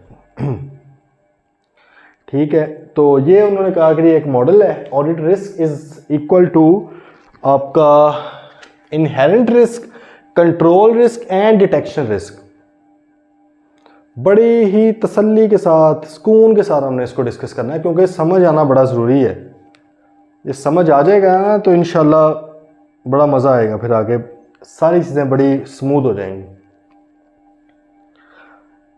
ठीक है, तो ये उन्होंने कहा कि ये एक मॉडल है, audit risk is equal to आपका inherent risk, control risk and detection risk. बड़ी ही तसल्ली के साथ, सुकून के साथ हमने इसको डिस्कस करना है, क्योंकि समझ आना बड़ा ज़रूरी है। ये समझ आ जाएगा ना तो इंशाल्लाह बड़ा मज़ा आएगा, फिर आगे सारी चीज़ें बड़ी स्मूथ हो जाएंगी।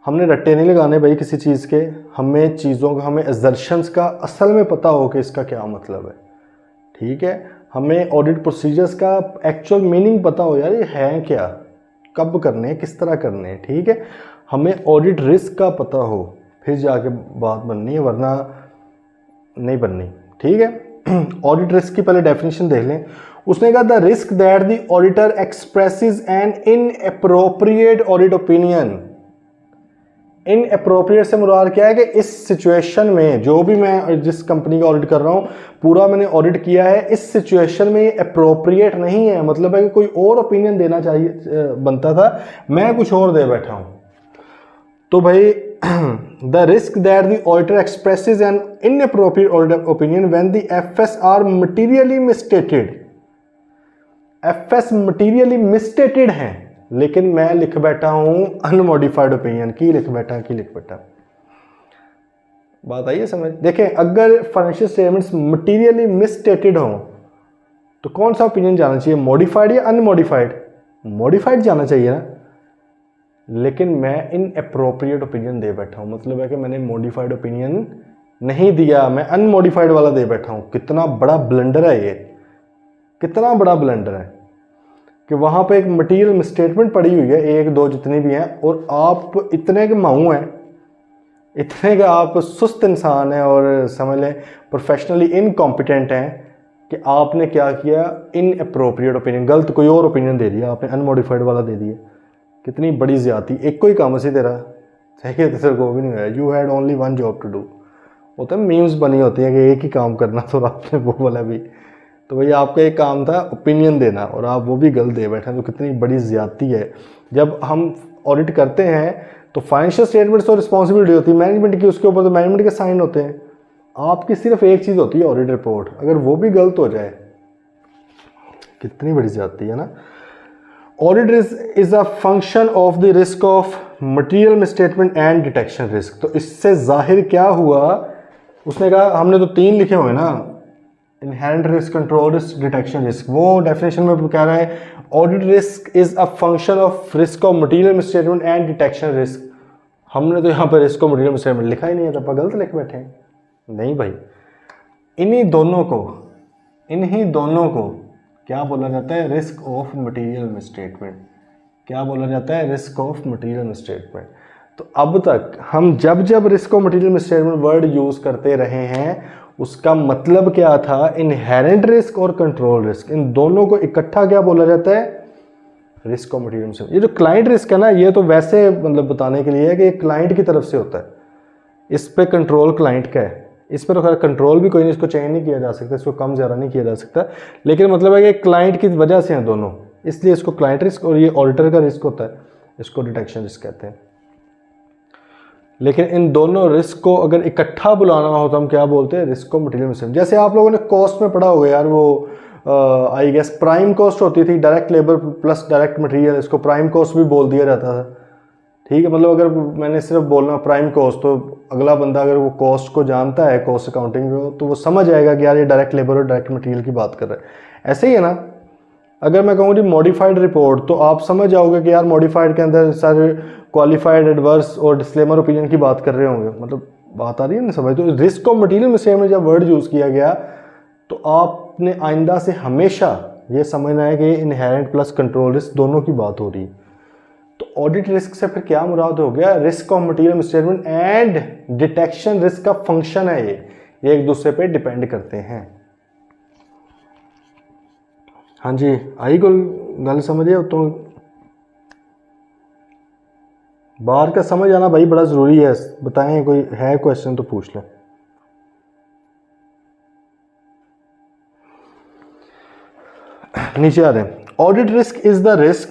हमने रट्टे नहीं लगाने भाई किसी चीज़ के, हमें चीज़ों का, हमें एजर्शंस का असल में पता हो कि इसका क्या मतलब है, ठीक है। हमें ऑडिट प्रोसीजर्स का एक्चुअल मीनिंग पता हो, यार ये है क्या, कब करने हैं, किस तरह करने हैं, ठीक है। हमें ऑडिट रिस्क का पता हो, फिर जाके बात बननी है, वरना नहीं बननी, ठीक है। ऑडिट रिस्क की पहले डेफिनेशन देख लें। उसने कहा the risk that the auditor expresses an inappropriate audit opinion. Inappropriate से मुराद क्या है कि इस सिचुएशन में, जो भी मैं जिस कंपनी का ऑडिट कर रहा हूँ, पूरा मैंने ऑडिट किया है, इस सिचुएशन में ये अप्रोप्रिएट नहीं है, मतलब है कि कोई और ओपिनियन देना चाहिए बनता था, मैं कुछ और दे बैठा हूँ। तो भाई the risk that the auditor expresses an inappropriate audit opinion when the FS are materially misstated. FS materially misstated हैं, लेकिन मैं लिख बैठा हूं अनमॉडिफाइड ओपिनियन। की लिख बैठा बात आई है समझ। देखें, अगर फाइनेंशियल स्टेटमेंट्स मटीरियली मिसस्टेटेड हों तो कौन सा ओपिनियन जाना चाहिए, मॉडिफाइड या अनमॉडिफाइड? मॉडिफाइड जाना चाहिए ना, लेकिन मैं इनएप्रोप्रिएट ओपिनियन दे बैठा हूं, मतलब है कि मैंने मॉडिफाइड ओपिनियन नहीं दिया, मैं अनमॉडिफाइड वाला दे बैठा हूं। कितना बड़ा ब्लंडर है ये, कितना बड़ा ब्लंडर है कि वहाँ पे एक मटीरियल मिसस्टेटमेंट पड़ी हुई है, एक दो जितनी भी हैं, और आप इतने के माऊ हैं, इतने के आप सुस्त इंसान हैं और समझ लें प्रोफेशनली इनकॉम्पिटेंट हैं कि आपने क्या किया, इनएप्रोप्रिएट ओपिनियन, गलत कोई और ओपिनियन दे दिया आपने, अनमॉडिफाइड वाला दे दिया। कितनी बड़ी ज्यादती। एक कोई काम से तेरा चाहिए तो तेरे को भी नहीं हुआ, you had only one job to do. वो तो मीम्स बनी होती है कि एक ही काम करना, तो आपने वो वाला भी, तो भैया आपका एक काम था ओपिनियन देना और आप वो भी गलत दे बैठे, तो कितनी बड़ी ज्यादती है। जब हम ऑडिट करते हैं तो फाइनेंशियल स्टेटमेंट्स तो रिस्पॉन्सिबिलिटी होती है मैनेजमेंट की, उसके ऊपर तो मैनेजमेंट के साइन होते हैं। आपकी सिर्फ एक चीज़ होती है ऑडिट रिपोर्ट, अगर वो भी गलत हो जाए कितनी बड़ी ज्यादती है ना। Audit risk is a function of the risk of material misstatement and detection risk. तो इससे जाहिर क्या हुआ, उसने कहा हमने तो तीन लिखे हुए ना, inherent risk, control risk, detection risk. वो डेफिनेशन में कह रहा है audit risk is a function of risk of material misstatement and detection risk. हमने तो यहाँ पर रिस्क ऑफ मटेरियल मिसस्टेटमेंट लिखा ही नहीं है, तो आप गलत लिख बैठे हैं। नहीं भाई, इन्हीं दोनों को क्या बोला जाता है, रिस्क ऑफ मटेरियल मिसस्टेटमेंट। क्या बोला जाता है, रिस्क ऑफ मटेरियल मिसस्टेटमेंट। तो अब तक हम जब जब risk of material misstatement word use करते रहे हैं, उसका मतलब क्या था, इनहेरेंट रिस्क और कंट्रोल रिस्क, इन दोनों को इकट्ठा क्या बोला जाता है, रिस्क ऑफ मटेरियल मिसस्टेटमेंट। ये जो क्लाइंट रिस्क है ना, ये तो वैसे मतलब बताने के लिए है कि क्लाइंट की तरफ से होता है, इस पे कंट्रोल क्लाइंट का है। इस पर तो खैर कंट्रोल भी कोई नहीं, इसको चेंज नहीं किया जा सकता, इसको कम ज़्यादा नहीं किया जा सकता, लेकिन मतलब है कि क्लाइंट की वजह से हैं दोनों, इसलिए इसको क्लाइंट रिस्क और ये ऑडिटर का रिस्क होता है, इसको डिटेक्शन रिस्क कहते हैं। लेकिन इन दोनों रिस्क को अगर इकट्ठा बुलाना हो तो हम क्या बोलते हैं, रिस्क ऑफ मटेरियल मिसस्टेटमेंट। जैसे आप लोगों ने कॉस्ट में पढ़ा होगा यार, वो आई गेस प्राइम कॉस्ट होती थी, direct labour plus direct material, इसको प्राइम कॉस्ट भी बोल दिया जाता था, ठीक है। मतलब अगर मैंने सिर्फ बोलना प्राइम कॉस्ट, तो अगला बंदा अगर वो कॉस्ट को जानता है, कॉस्ट अकाउंटिंग में, तो वो समझ आएगा कि यार ये डायरेक्ट लेबर और डायरेक्ट मटेरियल की बात कर रहा है। ऐसे ही है ना, अगर मैं कहूँ जी मॉडिफाइड रिपोर्ट, तो आप समझ जाओगे कि यार मॉडिफाइड के अंदर सारे क्वालिफाइड, एडवर्स और डिस्क्लेमर ओपिनियन की बात कर रहे होंगे, मतलब बात आ रही है ना समझ। तो रिस्क ऑफ मटेरियल मिसस्टेटमेंट जब वर्ड यूज़ किया गया, तो आपने आइंदा से हमेशा ये समझना है कि इनहेरेंट प्लस कंट्रोल रिस्क दोनों की बात हो रही है। तो ऑडिट रिस्क से फिर क्या मुराद हो गया, risk of material misstatement and detection risk का फंक्शन है, ये एक दूसरे पे डिपेंड करते हैं। हाँ जी, आई गल समझिए। तो बाहर का समझ आना भाई बड़ा ज़रूरी है। बताएं, कोई है क्वेश्चन तो पूछ लें। नीचे आ रहे हैं, audit risk is the risk,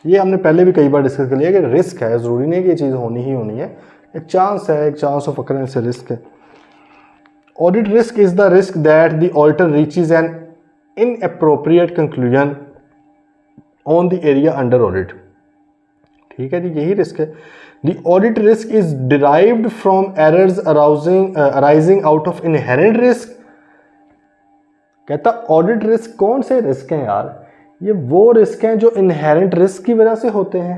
ये हमने पहले भी कई बार डिस्कस कर लिया कि रिस्क है, ज़रूरी नहीं कि ये चीज़ होनी ही होनी है, एक चांस है, एक चांस ऑफ अकरेंस से रिस्क है। Audit risk is the risk that the auditor reaches an inappropriate conclusion on the area under audit. ठीक है जी, यही रिस्क है। The audit risk is derived from errors arising out of inherent risk. कहता audit risk कौन से risk हैं यार, ये वो रिस्क हैं जो इनहेरेंट रिस्क की वजह से होते हैं।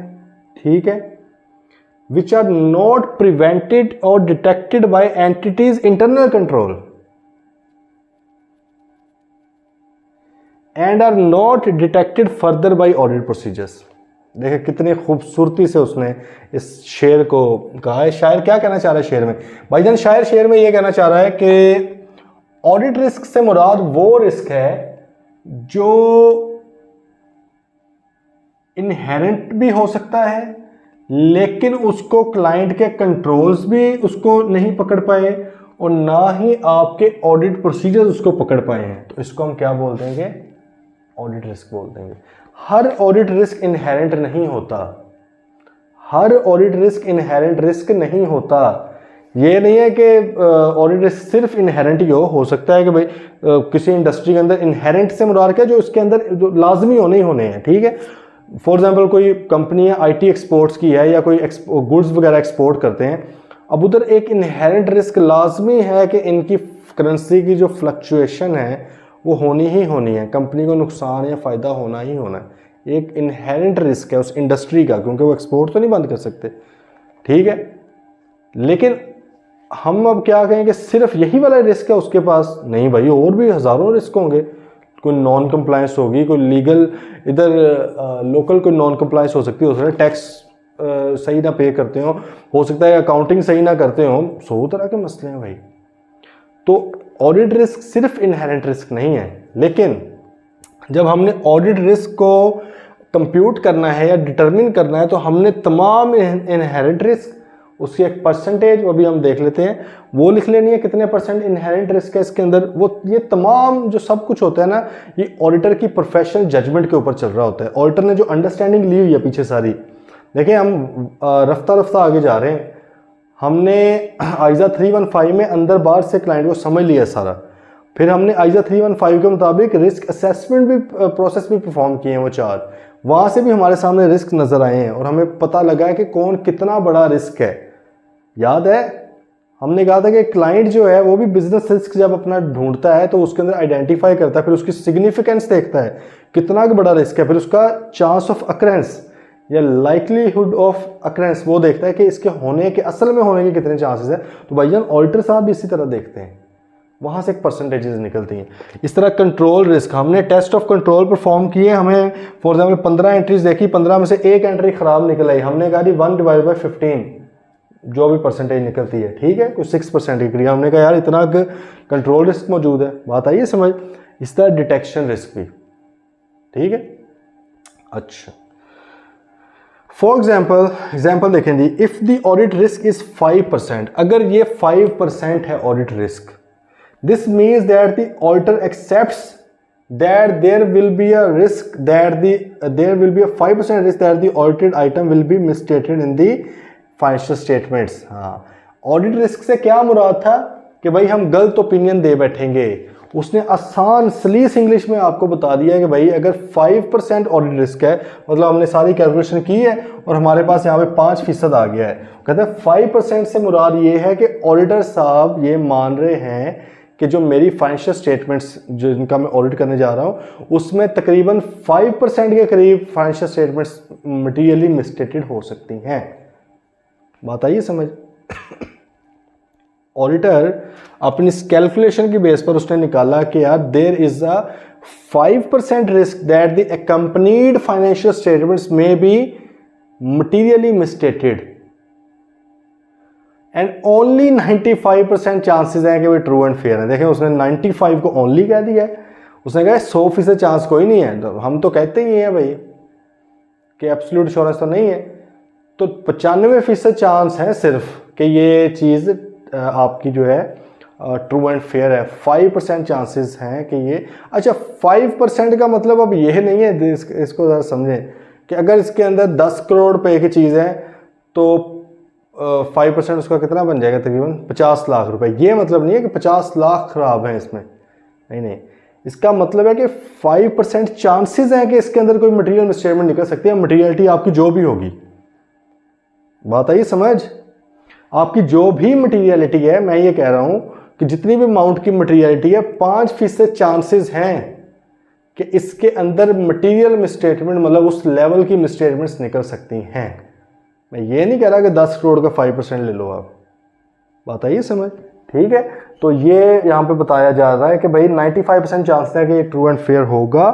ठीक है, विच आर नॉट प्रिवेंटेड और detected by entities internal control and are not detected further by audit procedures. देखिए कितनी खूबसूरती से उसने इस शेर को कहा है। शायर क्या कहना चाह रहा है शेर में? भाईजान शायर शेर में ये कहना चाह रहा है कि ऑडिट रिस्क से मुराद वो रिस्क है जो इनहेरेंट भी हो सकता है लेकिन उसको क्लाइंट के कंट्रोल्स भी उसको नहीं पकड़ पाए और ना ही आपके ऑडिट प्रोसीजर्स उसको पकड़ पाए हैं, तो इसको हम क्या बोल देंगे? ऑडिट रिस्क बोल देंगे। हर ऑडिट रिस्क इनहेरेंट नहीं होता, हर ऑडिट रिस्क इनहेरेंट रिस्क नहीं होता। ये नहीं है कि ऑडिट रिस्क सिर्फ इनहेरेंट ही हो सकता है कि भाई किसी इंडस्ट्री के अंदर इनहेरेंट से मुराद क्या, जो इसके अंदर जो लाजमी होने ही होने हैं। ठीक है, फॉर एग्जांपल कोई कंपनी है आईटी एक्सपोर्ट्स की है या कोई गुड्स वगैरह एक्सपोर्ट करते हैं, अब उधर एक इनहेरेंट रिस्क लाजमी है कि इनकी करेंसी की जो फ्लक्चुएशन है वो होनी ही होनी है, कंपनी को नुकसान या फ़ायदा होना ही होना है। एक इनहेरेंट रिस्क है उस इंडस्ट्री का, क्योंकि वो एक्सपोर्ट तो नहीं बंद कर सकते। ठीक है, लेकिन हम अब क्या कहें कि सिर्फ यही वाला रिस्क है उसके पास? नहीं भाई, और भी हज़ारों रिस्क होंगे। कोई नॉन कंप्लायंस होगी, कोई लीगल इधर लोकल कोई नॉन कंप्लायंस हो सकती है, हो सकता है टैक्स सही ना पे करते हो सकता है अकाउंटिंग सही ना करते हो, 100 तरह के मसले हैं भाई। तो ऑडिट रिस्क सिर्फ इनहेरेंट रिस्क नहीं है, लेकिन जब हमने ऑडिट रिस्क को कंप्यूट करना है या डिटरमिन करना है तो हमने तमाम इनहेरेंट रिस्क, उसकी एक परसेंटेज वो भी हम देख लेते हैं, वो लिख लेनी है कितने परसेंट इनहेरेंट रिस्क है इसके अंदर। वो ये तमाम जो सब कुछ होता है ना, ये ऑडिटर की प्रोफेशनल जजमेंट के ऊपर चल रहा होता है। ऑडिटर ने जो अंडरस्टैंडिंग ली हुई है पीछे सारी, देखिए हम रफ्ता रफ्ता आगे जा रहे हैं। हमने आइजा 315 में अंदर बाहर से क्लाइंट को समझ लिया सारा, फिर हमने आइजा 315 के मुताबिक रिस्क असेसमेंट भी प्रोसेस भी परफॉर्म किए हैं वो 4, वहाँ से भी हमारे सामने रिस्क नज़र आए हैं और हमें पता लगा है कि कौन कितना बड़ा रिस्क है। याद है हमने कहा था कि क्लाइंट जो है वो भी बिजनेस रिस्क जब अपना ढूंढता है तो उसके अंदर आइडेंटिफाई करता है, फिर उसकी सिग्निफिकेंस देखता है कितना बड़ा रिस्क है, फिर उसका चांस ऑफ अकरेंस या लाइकलीहुड ऑफ अकरेंस वो देखता है कि इसके होने के, असल में होने के कितने चांसेस है। तो भाईजान ऑडिटर साहब भी इसी तरह देखते हैं, वहाँ से एक परसेंटेजेस निकलती हैं। इस तरह कंट्रोल रिस्क, हमने टेस्ट ऑफ कंट्रोल परफॉर्म किए, हमें फॉर एग्जाम्पल 15 एंट्रीज देखी, 15 में से एक एंट्री खराब निकल आई, हमने कहा 1/15 जो भी परसेंटेज निकलती है, ठीक है, कुछ 6% की क्रिया, हमने कहा यार इतना कंट्रोल रिस्क मौजूद है। बात आई है समझ? इस तरह डिटेक्शन रिस्क भी, ठीक है। अच्छा, फॉर एग्जाम्पल देखें जी, if the audit risk is 5%, अगर ये 5% है audit risk, this means that the auditor accepts that there will be a risk that there will be a 5% risk that the audited item will be misstated in the financial statements। हाँ, audit risk से क्या मुराद था कि भाई हम गलत opinion दे बैठेंगे। उसने आसान सलीस इंग्लिश में आपको बता दिया है कि भाई अगर 5% ऑडिट रिस्क है, मतलब हमने सारी कैलकुलेशन की है और हमारे पास यहाँ पे 5% आ गया है, कहते हैं 5% से मुराद ये है कि ऑडिटर साहब ये मान रहे हैं कि जो मेरी फाइनेंशियल स्टेटमेंट्स जिनका मैं ऑडिट करने जा रहा हूँ उसमें तकरीबन 5% के करीब फाइनेंशियल स्टेटमेंट्स मटीरियली मिसस्टेटेड हो सकती हैं। बात आई समझ? ऑडिटर अपनी इस कैलकुलेशन की बेस पर उसने निकाला कि यार there is a 5% risk that the accompanied financial statements में be materially misstated and only 95% chances हैं कि वो ट्रू एंड फेयर है। देखें उसने 95 को ओनली कह दिया है, उसने कहा 100% चांस कोई नहीं है। तो हम तो कहते ही हैं भाई कि एब्सोल्यूट एश्योरेंस तो नहीं है, तो 95% चांस है सिर्फ कि ये चीज़ आपकी जो है ट्रू एंड फेयर है। 5% चांसेस हैं कि ये, अच्छा 5% का मतलब अब यह नहीं है, इसको ज़रा समझें कि अगर इसके अंदर 10 करोड़ रुपए की चीज़ है तो 5% उसका कितना बन जाएगा? तकरीबन 50 लाख रुपए। ये मतलब नहीं है कि 50 लाख खराब हैं इसमें, नहीं, इसका मतलब है कि 5% चांसेस हैं कि इसके अंदर कोई मटेरियल मिसस्टेटमेंट निकल सकती है। मटेरियलिटी आपकी जो भी होगी, बात आई समझ, आपकी जो भी मटेरियलिटी है, मैं ये कह रहा हूं कि जितनी भी अमाउंट की मटेरियलिटी है 5% चांसेस हैं कि इसके अंदर मटेरियल मिसस्टेटमेंट, मतलब उस लेवल की मिसस्टेटमेंट्स निकल सकती हैं। मैं ये नहीं कह रहा कि 10 करोड़ का 5% ले लो आप, बात आई समझ, ठीक है। तो ये यहाँ पे बताया जा रहा है कि भाई 95% चांस है कि ये ट्रू एंड फेयर होगा,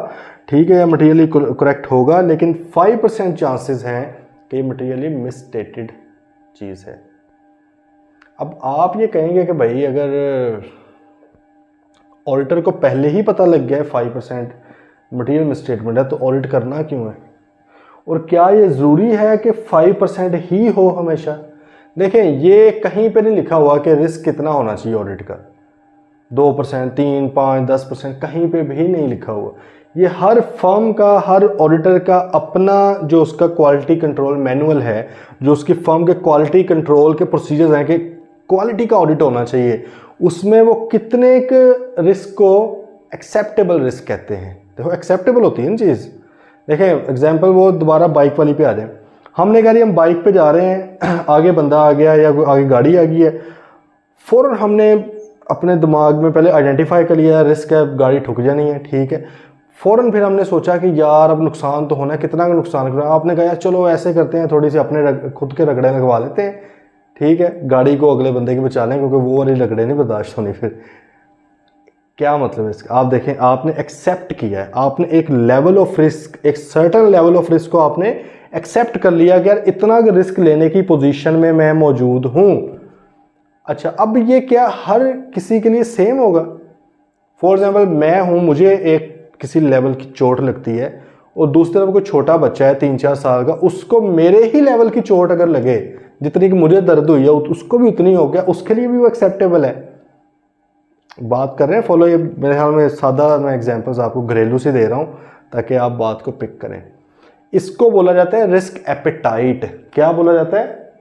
ठीक है, या मटेरियली करेक्ट होगा, लेकिन 5% चांसेस हैं कि ये मटेरियली मिसस्टेटेड चीज़ है। अब आप ये कहेंगे कि भाई अगर ऑडिटर को पहले ही पता लग गया है 5% मटेरियल मिसस्टेटमेंट है तो ऑडिट करना क्यों है, और क्या ये ज़रूरी है कि 5% ही हो हमेशा। देखें, ये कहीं पे नहीं लिखा हुआ कि रिस्क कितना होना चाहिए ऑडिट का, 2%, 3, 5, 10%, कहीं पे भी नहीं लिखा हुआ। ये हर फर्म का, हर ऑडिटर का अपना जो उसका क्वालिटी कंट्रोल मैनुअल है, जो उसकी फर्म के क्वालिटी कंट्रोल के प्रोसीजर्स हैं कि क्वालिटी का ऑडिट होना चाहिए, उसमें वो कितने एक रिस्क को एक्सेप्टेबल रिस्क कहते हैं। देखो एक्सेप्टेबल होती है ना चीज़। देखें एग्जांपल, वो दोबारा बाइक वाली पे आ जाए, हमने कहा हम बाइक पे जा रहे हैं, आगे बंदा आ गया या आगे गाड़ी आ गई है, फ़ौरन हमने अपने दिमाग में पहले आइडेंटिफाई कर लिया रिस्क है, गाड़ी ठुक जानी है, ठीक है। फ़ौरन फिर हमने सोचा कि यार अब नुकसान तो होना है, कितना का नुकसान करना है। आपने कहा यार चलो ऐसे करते हैं, थोड़ी सी अपने खुद के रगड़े लगवा लेते हैं, ठीक है, गाड़ी को अगले बंदे की बचा लें, क्योंकि वो वाली रगड़े नहीं बर्दाश्त होनी। फिर क्या मतलब है इसका, आप देखें, आपने एक्सेप्ट किया है, आपने एक लेवल ऑफ रिस्क, एक सर्टेन लेवल ऑफ रिस्क को आपने एक्सेप्ट कर लिया कि यार इतना रिस्क लेने की पोजीशन में मैं मौजूद हूं। अच्छा, अब ये क्या हर किसी के लिए सेम होगा? फॉर एग्जांपल मैं हूं, मुझे एक किसी लेवल की चोट लगती है, और दूसरी तरफ कोई छोटा बच्चा है 3-4 साल का, उसको मेरे ही लेवल की चोट अगर लगे, जितनी कि मुझे दर्द हुई है उसको भी उतनी हो गया, उसके लिए भी वो एक्सेप्टेबल है। बात कर रहे हैं, फॉलो, ये मेरे ख्याल में सादा मैं एग्जांपल्स आपको घरेलू से दे रहा हूँ ताकि आप बात को पिक करें। इसको बोला जाता है रिस्क एपेटाइट। क्या बोला जाता है?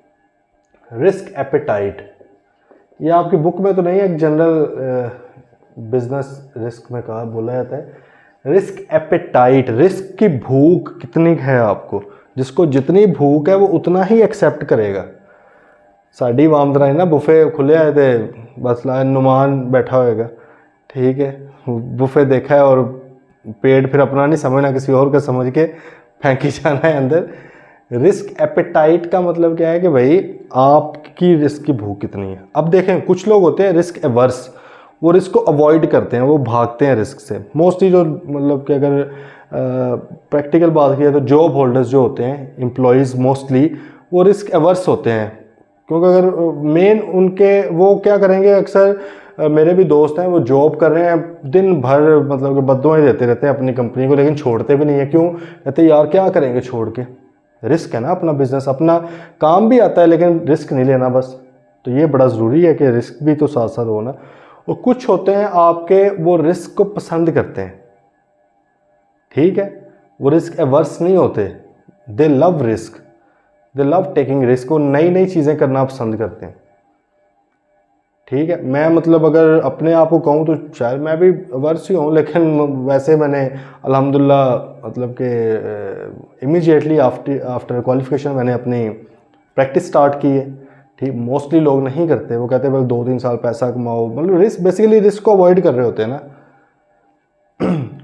Risk appetite. ये आपकी बुक में तो नहीं है, एक जनरल बिजनेस रिस्क में कहा बोला जाता है रिस्क एपेटाइट। रिस्क की भूख कितनी है आपको, जिसको जितनी भूख है वो उतना ही एक्सेप्ट करेगा। साड़ी वामदरा ना बुफे खुले आए थे, बस नुमान बैठा होएगा, ठीक है, बुफे देखा है और पेट फिर अपना नहीं समझना, किसी और का समझ के फेंकी जाना है अंदर। रिस्क एपेटाइट का मतलब क्या है कि भाई आपकी रिस्क की भूख कितनी है। अब देखें, कुछ लोग होते हैं रिस्क एवर्स, वो रिस्क को अवॉइड करते हैं, वो भागते हैं रिस्क से। मोस्टली जो मतलब कि अगर प्रैक्टिकल बात किया तो जॉब होल्डर्स जो होते हैं, एम्प्लॉयज़ मोस्टली वो रिस्क एवर्स होते हैं, क्योंकि अगर मेन उनके वो क्या करेंगे, अक्सर मेरे भी दोस्त हैं वो जॉब कर रहे हैं, दिन भर मतलब कि बद्दुआएं देते रहते हैं अपनी कंपनी को, लेकिन छोड़ते भी नहीं है। क्यों? कहते यार क्या करेंगे छोड़ के, रिस्क है ना, अपना बिजनेस, अपना काम भी आता है, लेकिन रिस्क नहीं लेना बस। तो ये बड़ा ज़रूरी है कि रिस्क भी तो साथ साथ हो ना। और कुछ होते हैं आपके, वो रिस्क को पसंद करते हैं, ठीक है, वो रिस्क एवर्स नहीं होते, दे लव रिस्क, दे लव टेकिंग रिस्क। वो नई नई चीज़ें करना पसंद करते हैं, ठीक है। मैं मतलब अगर अपने आप को कहूँ तो शायद मैं भी वर्ष ही हूँ, लेकिन वैसे मैंने अल्हम्दुलिल्लाह मतलब कि इमीडिएटली आफ्टर क्वालिफिकेशन मैंने अपनी प्रैक्टिस स्टार्ट की है, ठीक। मोस्टली लोग नहीं करते, वो कहते हैं बस 2-3 साल पैसा कमाओ, मतलब रिस्क, बेसिकली रिस्क को अवॉइड कर रहे होते हैं ना।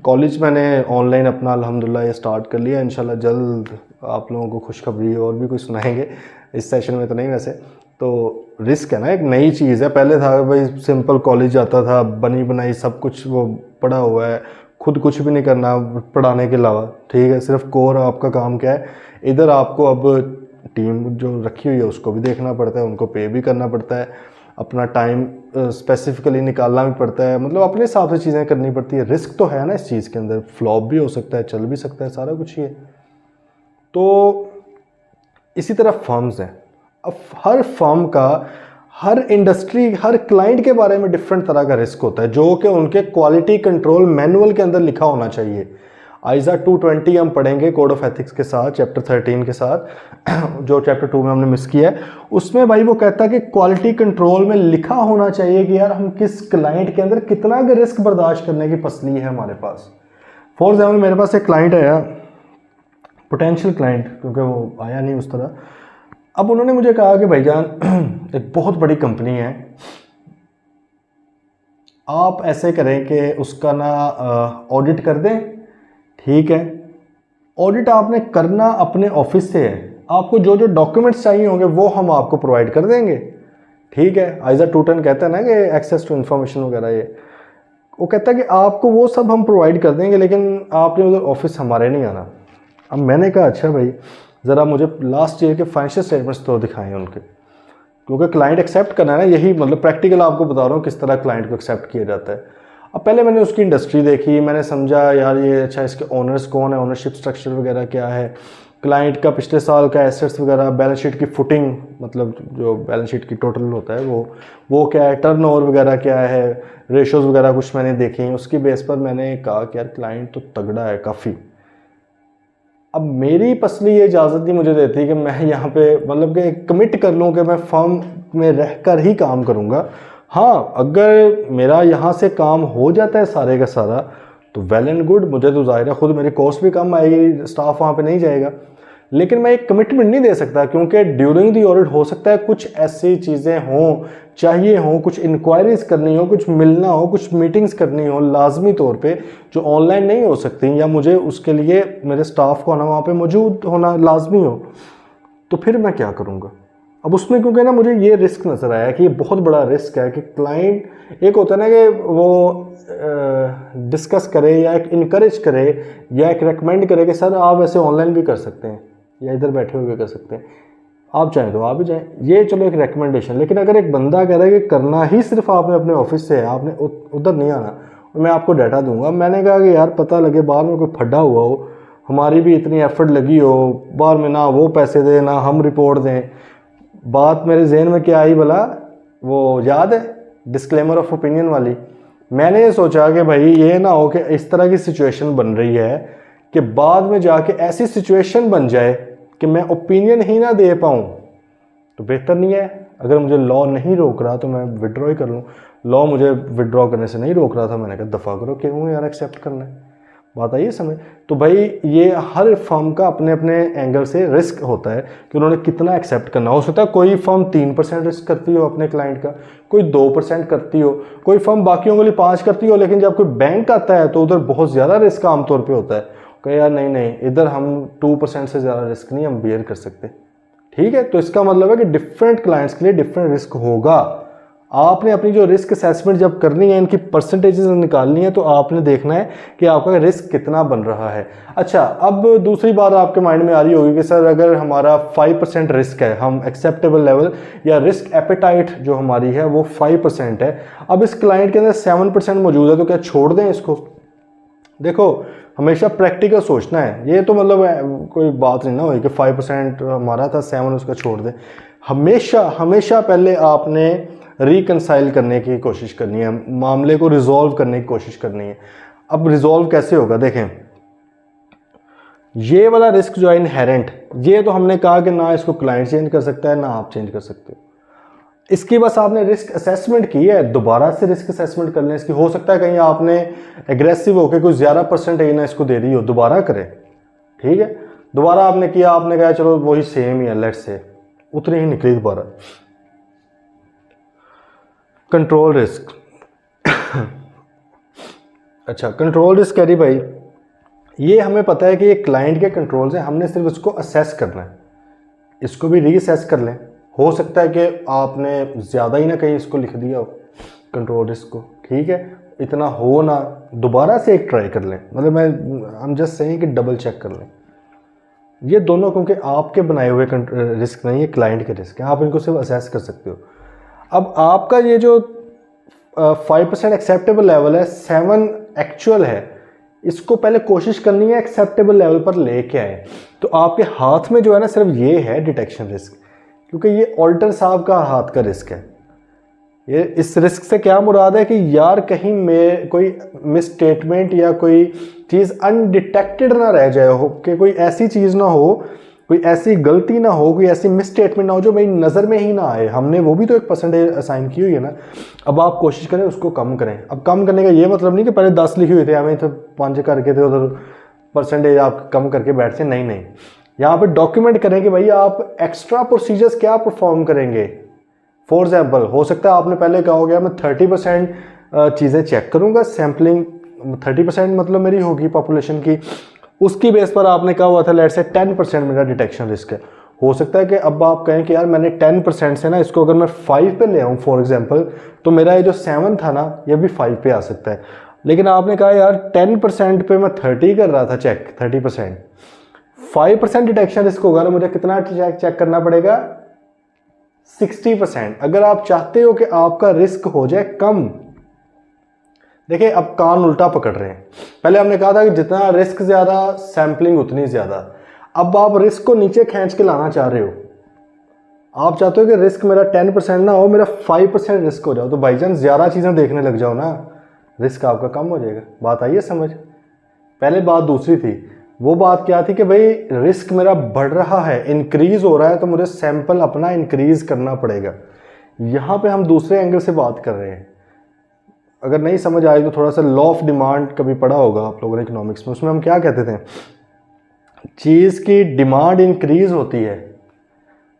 कॉलेज मैंने ऑनलाइन अपना अल्हम्दुलिल्लाह ये स्टार्ट कर लिया, इंशाल्लाह जल्द आप लोगों को खुशखबरी और भी कुछ सुनाएंगे, इस सेशन में तो नहीं वैसे। तो रिस्क है ना, एक नई चीज़ है। पहले था भाई सिंपल कॉलेज जाता था, बनी बनाई सब कुछ वो पढ़ा हुआ है, खुद कुछ भी नहीं करना पढ़ाने के अलावा, ठीक है, सिर्फ कोर आपका काम क्या है। इधर आपको अब टीम जो रखी हुई है उसको भी देखना पड़ता है, उनको पे भी करना पड़ता है, अपना टाइम स्पेसिफिकली निकालना भी पड़ता है, मतलब अपने हिसाब से चीज़ें करनी पड़ती है। रिस्क तो है ना इस चीज़ के अंदर, फ्लॉप भी हो सकता है, चल भी सकता है, सारा कुछ ही है। तो इसी तरह फर्म्स हैं। अब हर फर्म का, हर इंडस्ट्री, हर क्लाइंट के बारे में डिफरेंट तरह का रिस्क होता है, जो कि उनके क्वालिटी कंट्रोल मैनुअल के अंदर लिखा होना चाहिए। आइज़ा 220 हम पढ़ेंगे कोड ऑफ एथिक्स के साथ, चैप्टर 13 के साथ, जो चैप्टर 2 में हमने मिस किया है। उसमें भाई वो कहता है कि क्वालिटी कंट्रोल में लिखा होना चाहिए कि यार हम किस क्लाइंट के अंदर कितना रिस्क बर्दाश्त करने की पसली है हमारे पास। फॉर एग्जाम्पल मेरे पास एक क्लाइंट आया, पोटेंशियल क्लाइंट, क्योंकि वो आया नहीं उस तरह। अब उन्होंने मुझे कहा कि भाईजान एक बहुत बड़ी कंपनी है, आप ऐसे करें कि उसका ना ऑडिट कर दें। ठीक है, ऑडिट आपने करना अपने ऑफिस से है, आपको जो जो डॉक्यूमेंट्स चाहिए होंगे वो हम आपको प्रोवाइड कर देंगे। ठीक है, आइज़ा 210 कहता है ना कि एक्सेस टू इन्फॉर्मेशन वगैरह, ये वो कहता है कि आपको वो सब हम प्रोवाइड कर देंगे, लेकिन आपने उधर ऑफिस हमारे नहीं आना। अब मैंने कहा अच्छा भाई ज़रा मुझे लास्ट ईयर के फाइनेंशियल स्टेटमेंट्स तो दिखाएं उनके, क्योंकि क्लाइंट एक्सेप्ट करना है ना, यही मतलब प्रैक्टिकल आपको बता रहा हूँ किस तरह क्लाइंट को एक्सेप्ट किया जाता है। अब पहले मैंने उसकी इंडस्ट्री देखी, मैंने समझा यार ये अच्छा इसके ओनर्स कौन है, ओनरशिप स्ट्रक्चर वगैरह क्या है, क्लाइंट का पिछले साल का एसेट्स वगैरह, बैलेंस शीट की फुटिंग, मतलब जो बैलेंस शीट की टोटल होता है वो क्या है, टर्नओवर वगैरह क्या है, रेशोज़ वगैरह कुछ मैंने देखी। उसकी बेस पर मैंने कहा कि यार क्लाइंट तो तगड़ा है काफ़ी। अब मेरी पसली ये इजाज़त नहीं मुझे देती कि मैं यहाँ पे मतलब कि कमिट कर लूँ कि मैं फर्म में रहकर ही काम करूँगा। हाँ, अगर मेरा यहाँ से काम हो जाता है सारे का सारा तो वेल एंड गुड, मुझे तो ज़ाहिर है खुद मेरी कॉस्ट भी कम आएगी, स्टाफ वहाँ पे नहीं जाएगा। लेकिन मैं एक कमिटमेंट नहीं दे सकता, क्योंकि ड्यूरिंग दी ऑडिट हो सकता है कुछ ऐसी चीज़ें हों, चाहिए हों, कुछ इंक्वायरीज करनी हो, कुछ मिलना हो, कुछ मीटिंग्स करनी हो लाजमी तौर पे, जो ऑनलाइन नहीं हो सकती, या मुझे उसके लिए मेरे स्टाफ को आना वहाँ पे मौजूद होना लाजमी हो, तो फिर मैं क्या करूँगा। अब उसमें क्योंकि ना मुझे ये रिस्क नज़र आया कि ये बहुत बड़ा रिस्क है कि क्लाइंट एक होता है ना कि वो डिस्कस करे या एक इनकरेज करे या एक रेकमेंड करे कि सर आप ऐसे ऑनलाइन भी कर सकते हैं या इधर बैठे हुए भी कर सकते हैं, आप चाहें तो आप भी जाएं, ये चलो एक रेकमेंडेशन। लेकिन अगर एक बंदा कह रहा है कि करना ही सिर्फ आपने अपने ऑफिस से है, आपने उधर नहीं आना, मैं आपको डाटा दूंगा, मैंने कहा कि यार पता लगे बाहर में कोई फड्डा हुआ हो, हमारी भी इतनी एफर्ट लगी हो, बाहर में ना वो पैसे दें ना हम रिपोर्ट दें। बात मेरे जहन में क्या आई भला, वो याद है डिस्क्लेमर ऑफ ओपिनियन वाली। मैंने ये सोचा कि भाई ये ना हो कि इस तरह की सिचुएशन बन रही है कि बाद में जाके ऐसी सिचुएशन बन जाए कि मैं ओपिनियन ही ना दे पाऊँ, तो बेहतर नहीं है। अगर मुझे लॉ नहीं रोक रहा तो मैं विड्रॉ ही कर लूँ। लॉ मुझे विड्रॉ करने से नहीं रोक रहा था, मैंने कहा दफ़ा करो, क्यों यार एक्सेप्ट करना है। बात आई समझ। तो भाई ये हर फर्म का अपने अपने एंगल से रिस्क होता है कि उन्होंने कितना एक्सेप्ट करना। हो सकता है कोई फर्म 3% रिस्क करती हो अपने क्लाइंट का, कोई 2% करती हो, कोई फर्म बाकियों के लिए 5 करती हो, लेकिन जब कोई बैंक आता है तो उधर बहुत ज़्यादा रिस्क आमतौर पर होता है कि यार नहीं नहीं इधर हम 2% से ज़्यादा रिस्क नहीं हम बियर कर सकते। ठीक है, तो इसका मतलब है कि डिफरेंट क्लाइंट्स के लिए डिफरेंट रिस्क होगा। आपने अपनी जो रिस्क असेसमेंट जब करनी है, इनकी परसेंटेजेस निकालनी है, तो आपने देखना है कि आपका रिस्क कितना बन रहा है। अच्छा, अब दूसरी बात आपके माइंड में आ रही होगी कि सर अगर हमारा 5% रिस्क है, हम एक्सेप्टेबल लेवल या रिस्क एपेटाइट जो हमारी है वो 5% है, अब इस क्लाइंट के अंदर 7% मौजूद है, तो क्या छोड़ दें इसको? देखो हमेशा प्रैक्टिकल सोचना है, ये तो मतलब कोई बात नहीं ना हुई कि 5% हमारा था 7 उसका छोड़ दें। हमेशा पहले आपने रिकंसाइल करने की कोशिश करनी है, मामले को रिजॉल्व करने की कोशिश करनी है। अब रिजॉल्व कैसे होगा देखें, ये वाला रिस्क जो है इनहेरेंट, ये तो हमने कहा कि ना इसको क्लाइंट चेंज कर सकता है ना आप चेंज कर सकते हो। इसकी बस आपने रिस्क असेसमेंट की है, दोबारा से रिस्क असेसमेंट कर लें इसकी। हो सकता है कहीं आपने एग्रेसिव होकर कोई ज़्यादा परसेंटेज ना इसको दे दी हो, दोबारा करें। ठीक है, दोबारा आपने किया, आपने कहा चलो वही सेम ही है, लेट्स से उतनी ही निकली दोबारा। कंट्रोल रिस्क अच्छा, कंट्रोल रिस्क कह रही भाई, ये हमें पता है कि ये क्लाइंट के कंट्रोल से, हमने सिर्फ इसको असेस करना है, इसको भी रीअसेस कर लें। हो सकता है कि आपने ज़्यादा ही ना कहीं इसको लिख दिया हो कंट्रोल रिस्क को, ठीक है, इतना हो ना, दोबारा से एक ट्राई कर लें। मतलब हम जस्ट सेइंग कि डबल चेक कर लें ये दोनों, क्योंकि आपके बनाए हुए रिस्क नहीं है, क्लाइंट के रिस्क है, आप इनको सिर्फ असेस कर सकते हो। अब आपका ये जो 5% एक्सेप्टेबल लेवल है, 7 एक्चुअल है, इसको पहले कोशिश करनी है एक्सेप्टेबल लेवल पर लेके आए। तो आपके हाथ में जो है ना सिर्फ ये है डिटेक्शन रिस्क, क्योंकि ये ऑल्टर साहब का हाथ का रिस्क है। ये इस रिस्क से क्या मुराद है कि यार कहीं में कोई मिस स्टेटमेंट या कोई चीज़ अनडिटेक्टेड ना रह जाए, हो कि कोई ऐसी चीज़ ना हो, कोई ऐसी गलती ना हो, कोई ऐसी मिस स्टेटमेंट ना हो जो मेरी नज़र में ही ना आए। हमने वो भी तो एक परसेंटेज असाइन की हुई है ना। अब आप कोशिश करें उसको कम करें। अब कम करने का ये मतलब नहीं कि पहले 10 लिखी हुई थे हमें तो 5 करके थे उधर परसेंटेज आप कम करके बैठ से, नहीं नहीं, यहाँ पे डॉक्यूमेंट करें कि भाई आप एक्स्ट्रा प्रोसीजर्स क्या परफॉर्म करेंगे। फॉर एग्जाम्पल हो सकता है आपने पहले कहा हो गया मैं 30% चीज़ें चेक करूँगा, सैम्पलिंग 30% मतलब मेरी होगी पॉपुलेशन की, उसकी बेस पर आपने कहा हुआ था लेट से 10% मेरा डिटेक्शन रिस्क है। हो सकता है कि अब आप कहें कि यार मैंने 10% से ना इसको अगर मैं 5 पे ले आऊँ फॉर एग्जाम्पल, तो मेरा ये जो 7 था ना ये भी 5 पे आ सकता है। लेकिन आपने कहा यार 10% पे मैं 30 कर रहा था चेक, 30%, 5% डिटेक्शन रिस्क होगा ना, मुझे कितना चेक करना पड़ेगा, 60%। अगर आप चाहते हो कि आपका रिस्क हो जाए कम, देखिए अब कान उल्टा पकड़ रहे हैं। पहले हमने कहा था कि जितना रिस्क ज़्यादा सैम्पलिंग उतनी ज़्यादा। अब आप रिस्क को नीचे खींच के लाना चाह रहे हो। आप चाहते हो कि रिस्क मेरा 10% ना हो, मेरा 5% रिस्क हो जाओ, तो भाईजान ज़्यादा चीज़ें देखने लग जाओ ना, रिस्क आपका कम हो जाएगा। बात आई है समझ। पहले बात दूसरी थी, वो बात क्या थी कि भाई रिस्क मेरा बढ़ रहा है, इंक्रीज़ हो रहा है, तो मुझे सैंपल अपना इंक्रीज़ करना पड़ेगा। यहाँ पे हम दूसरे एंगल से बात कर रहे हैं। अगर नहीं समझ आई तो थोड़ा सा लॉ ऑफ डिमांड कभी पढ़ा होगा आप लोगों ने इकोनॉमिक्स में, उसमें हम क्या कहते थे, चीज़ की डिमांड इंक्रीज़ होती है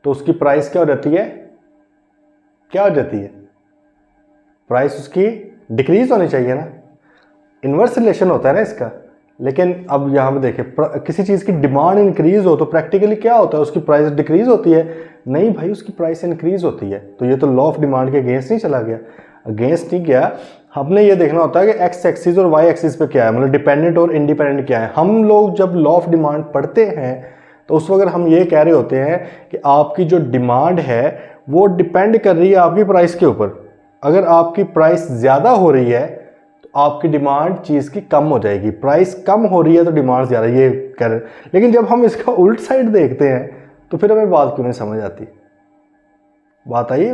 तो उसकी प्राइस क्या हो जाती है, क्या हो जाती है, प्राइस उसकी डिक्रीज़ होनी चाहिए ना, इन्वर्स रिलेशन होता है ना इसका। लेकिन अब यहाँ पे देखें, किसी चीज़ की डिमांड इंक्रीज़ हो तो प्रैक्टिकली क्या होता है, उसकी प्राइस डिक्रीज़ होती है, नहीं भाई उसकी प्राइस इंक्रीज़ होती है। तो ये तो लॉ ऑफ डिमांड के अगेंस्ट नहीं चला गया, अगेंस्ट नहीं गया। हमने ये देखना होता है कि एक्स एक्सिस और वाई एक्सिस पे क्या है, मतलब डिपेंडेंट और इंडिपेंडेंट क्या है। हम लोग जब लॉ ऑफ डिमांड पढ़ते हैं तो उस वक्त हम ये कह रहे होते हैं कि आपकी जो डिमांड है वो डिपेंड कर रही है आपकी प्राइस के ऊपर। अगर आपकी प्राइस ज़्यादा हो रही है तो आपकी डिमांड चीज़ की कम हो जाएगी, प्राइस कम हो रही है तो डिमांड ज़्यादा, ये कह रहे हैं। लेकिन जब हम इसका उल्ट साइड देखते हैं तो फिर हमें बात क्यों नहीं समझ आती। बात आई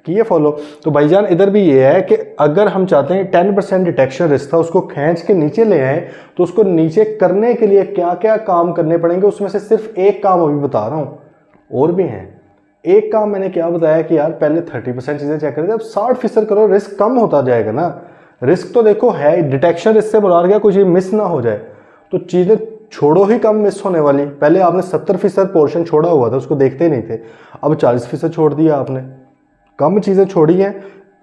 कि ये फॉलो। तो भाईजान इधर भी ये है कि अगर हम चाहते हैं 10% डिटेक्शन रिस्क था उसको खींच के नीचे ले आए, तो उसको नीचे करने के लिए क्या क्या काम करने पड़ेंगे, उसमें से सिर्फ एक काम अभी बता रहा हूँ, और भी हैं। एक काम मैंने क्या बताया कि यार पहले 30% चीज़ें चेक करते, अब 60% करो, रिस्क कम होता जाएगा ना। रिस्क तो देखो है, डिटेक्शन इससे बुला गया कुछ मिस ना हो जाए, तो चीज़ें छोड़ो ही कम मिस होने वाली। पहले आपने 70% पोर्शन छोड़ा हुआ था, उसको देखते ही नहीं थे, अब 40% छोड़ दिया आपने, कम चीज़ें छोड़ी हैं,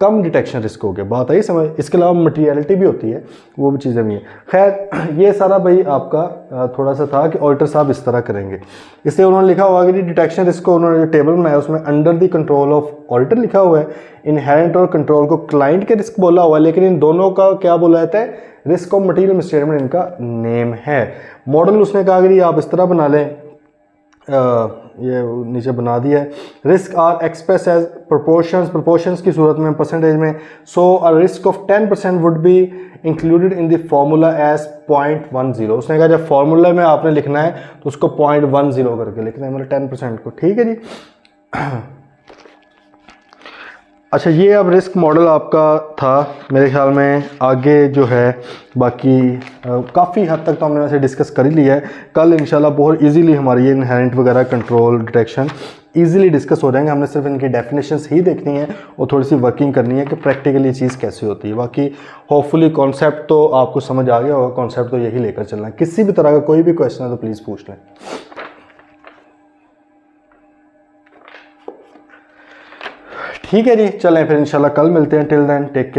कम डिटेक्शन रिस्क हो गया। बात आई समझ। इसके अलावा मटीरियलिटी भी होती है, वो भी चीज़ें भी हैं। खैर ये सारा भाई आपका थोड़ा सा था कि ऑडिटर साहब इस तरह करेंगे। इसलिए उन्होंने लिखा हुआ कि डिटेक्शन रिस्क को उन्होंने जो टेबल बनाया उसमें under the control of auditor लिखा हुआ है, इनहेरेंट और कंट्रोल को क्लाइंट के रिस्क बोला हुआ है, लेकिन इन दोनों का क्या बोला जाता है, रिस्क ऑफ मटीरियल मिसस्टेटमेंट इनका नेम है। मॉडल उसने कहा कि आप इस तरह बना लें, ये नीचे बना दिया है, risk are express as proportions की सूरत में, परसेंटेज में। So a risk of 10% would be included in the formula as 0.10। उसने कहा जब फॉर्मूला में आपने लिखना है तो उसको 0.10 करके लिखना है, मतलब 10% को। ठीक है जी। अच्छा ये अब रिस्क मॉडल आपका था। मेरे ख्याल में आगे जो है बाकी काफ़ी हद तक तो हमने वैसे डिस्कस कर ही लिया है। कल इंशाल्लाह बहुत इजीली हमारी ये इनहेरेंट वगैरह कंट्रोल डिटेक्शन इजीली डिस्कस हो जाएंगे। हमने सिर्फ इनकी डेफिनेशंस ही देखनी है और थोड़ी सी वर्किंग करनी है कि प्रैक्टिकली चीज़ कैसे होती है। बाकी होपफुली कॉन्सेप्ट तो आपको समझ आ गया होगा, कॉन्सेप्ट तो यही लेकर चलना है। किसी भी तरह का कोई भी क्वेश्चन है तो प्लीज़ पूछ लें। ठीक है जी, चलें फिर इंशाल्लाह कल मिलते हैं। Till then take care.